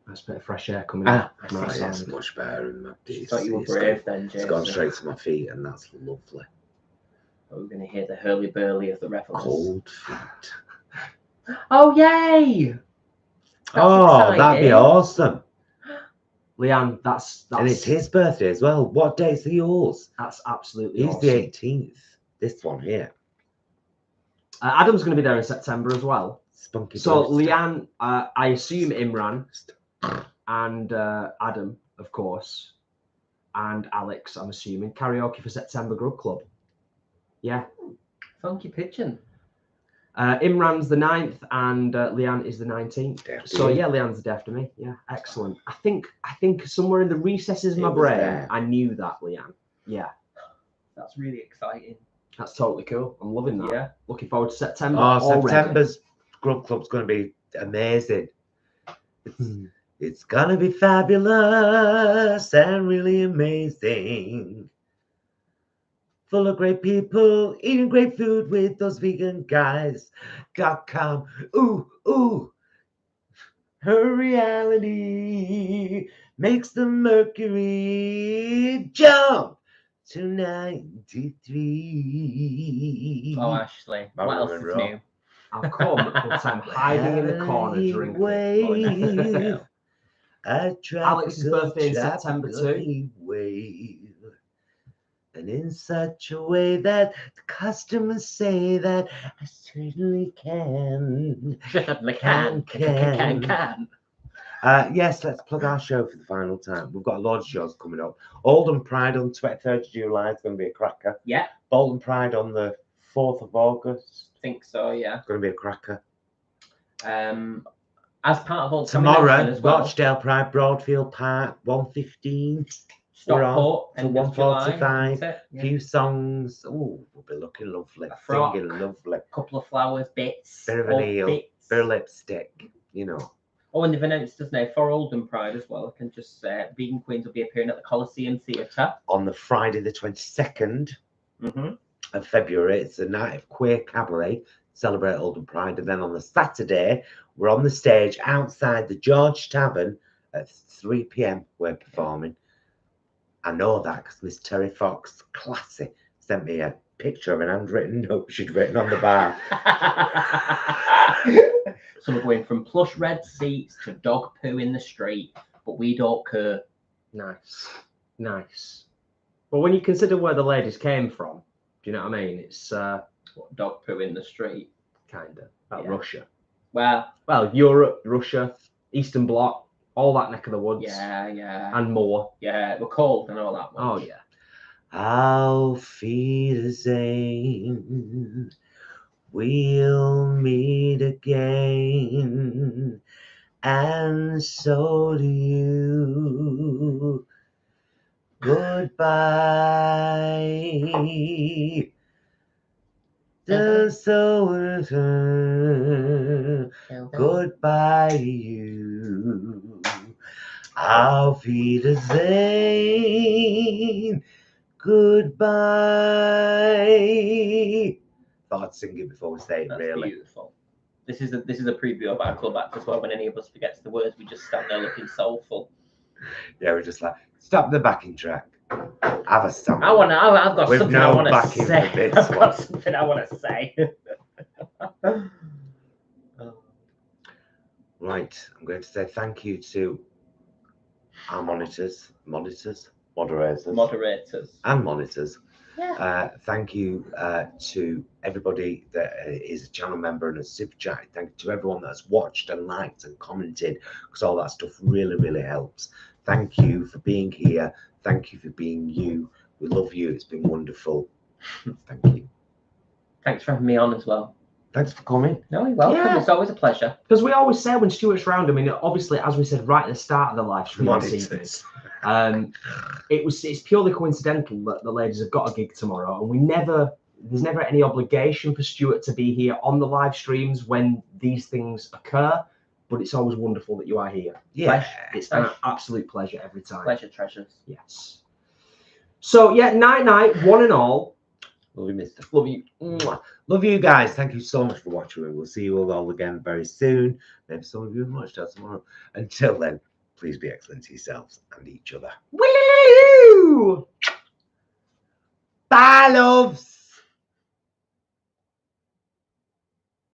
Nice bit of fresh air coming in. Nice, that's much better in my I thought you were brave then, Jason. It's gone straight to my feet, and that's lovely. We're going to hear the hurly-burly of the revellers. Cold feet. Oh, yay! That'd be awesome. Leanne, that's And it's his birthday as well. What dates are yours? That's absolutely He's awesome. the 18th. This one here. Adam's going to be there in September as well. Spunky So birthday. Leanne, I assume Imran and Adam, of course, and Alex, I'm assuming. Karaoke for September Grub Club. Yeah. Funky pigeon. Imran's the 9th and Leanne is the 19th. So yeah, Leanne's the day after me. Yeah, excellent. I think somewhere in the recesses of my brain, there. I knew that, Leanne. Yeah. That's really exciting. That's totally cool. I'm loving that. Yeah. Looking forward to September. Oh, already. September's Grub Club's going to be amazing. It's going to be fabulous and really amazing. Full of great people, eating great food with those vegan guys. .com. Ooh, ooh. Her reality makes the mercury jump to 93. Oh, Ashley. What Marilyn else is Monroe. new? I'll come because I'm hiding in the corner drinking. Wave. Alex's birthday in September too. Wave. And in such a way that the customers say that I certainly can. Certainly can. Yes, let's plug our show for the final time. We've got a lot of shows coming up. Oldham Pride on 23rd of July is going to be a cracker. Yeah. Bolton Pride on the 4th of August. I think so, yeah. It's going to be a cracker. As part of all Tomorrow, as well, Rochdale Pride, Broadfield Park, 1:15. Stockport, to end of July, 1:45. isn't it? Yeah. Few songs. Oh, we'll be looking lovely. A frock. Singing lovely. Couple of flowers, bits. Bit of all an eel. bits. Bit of lipstick. You know. Oh, and they've announced, doesn't it, for Oldham Pride as well. I can just say Vegan Queens will be appearing at the Coliseum Theatre. On the Friday, the 22nd of February, it's the night of queer cabaret. Celebrate Oldham Pride. And then on the Saturday, we're on the stage outside the George Tavern at 3 p.m. We're performing. I know that because Miss Terry Fox, classy, sent me a picture of an handwritten note she'd written on the bar. Some are going from plush red seats to dog poo in the street, but we don't care. Nice. Nice. But when you consider where the ladies came from, do you know what I mean? It's What, dog poo in the street? kind of about Yeah. Russia. Well, Europe, Russia, Eastern Bloc, all that neck of the woods. yeah. And more. Yeah, we're cold and all that one. Oh, yeah. Auf Wiedersehen. We'll meet again. And so do you. Goodbye. Goodbye to you. Auf Wiedersehen. Goodbye. Thought I'd sing it before we say it. That's really beautiful. This is a preview of our club act as well. When any of us forgets the words, we just stand there looking soulful. Yeah, we're just like, stop the backing track. Have a song. I've got With something no I want to backing say. for this I've got one. something I want to say. Right, I'm going to say thank you to our moderators, and monitors. Yeah. Thank you to everybody that is a channel member and a super chat. Thank you to everyone that's watched and liked and commented, because all that stuff really, really helps. Thank you for being here. Thank you for being you. We love you. It's been wonderful. Thank you. Thanks for having me on as well. Thanks for coming. No, you're welcome. Yeah. It's always a pleasure. Because we always say when Stuart's round, I mean, obviously, as we said right at the start of the live stream, Monitors. it's purely coincidental that the ladies have got a gig tomorrow, and there's never any obligation for Stuart to be here on the live streams when these things occur, but it's always wonderful that you are here. Yeah. It's an absolute pleasure every time. Pleasure, treasures. Yes. So yeah, night, one and all. Love you, mister. Love you. Mwah. Love you guys. Thank you so much for watching. We'll see you all again very soon. Maybe some of you have watched out tomorrow. Until then, please be excellent to yourselves and each other. Woo! Bye, loves.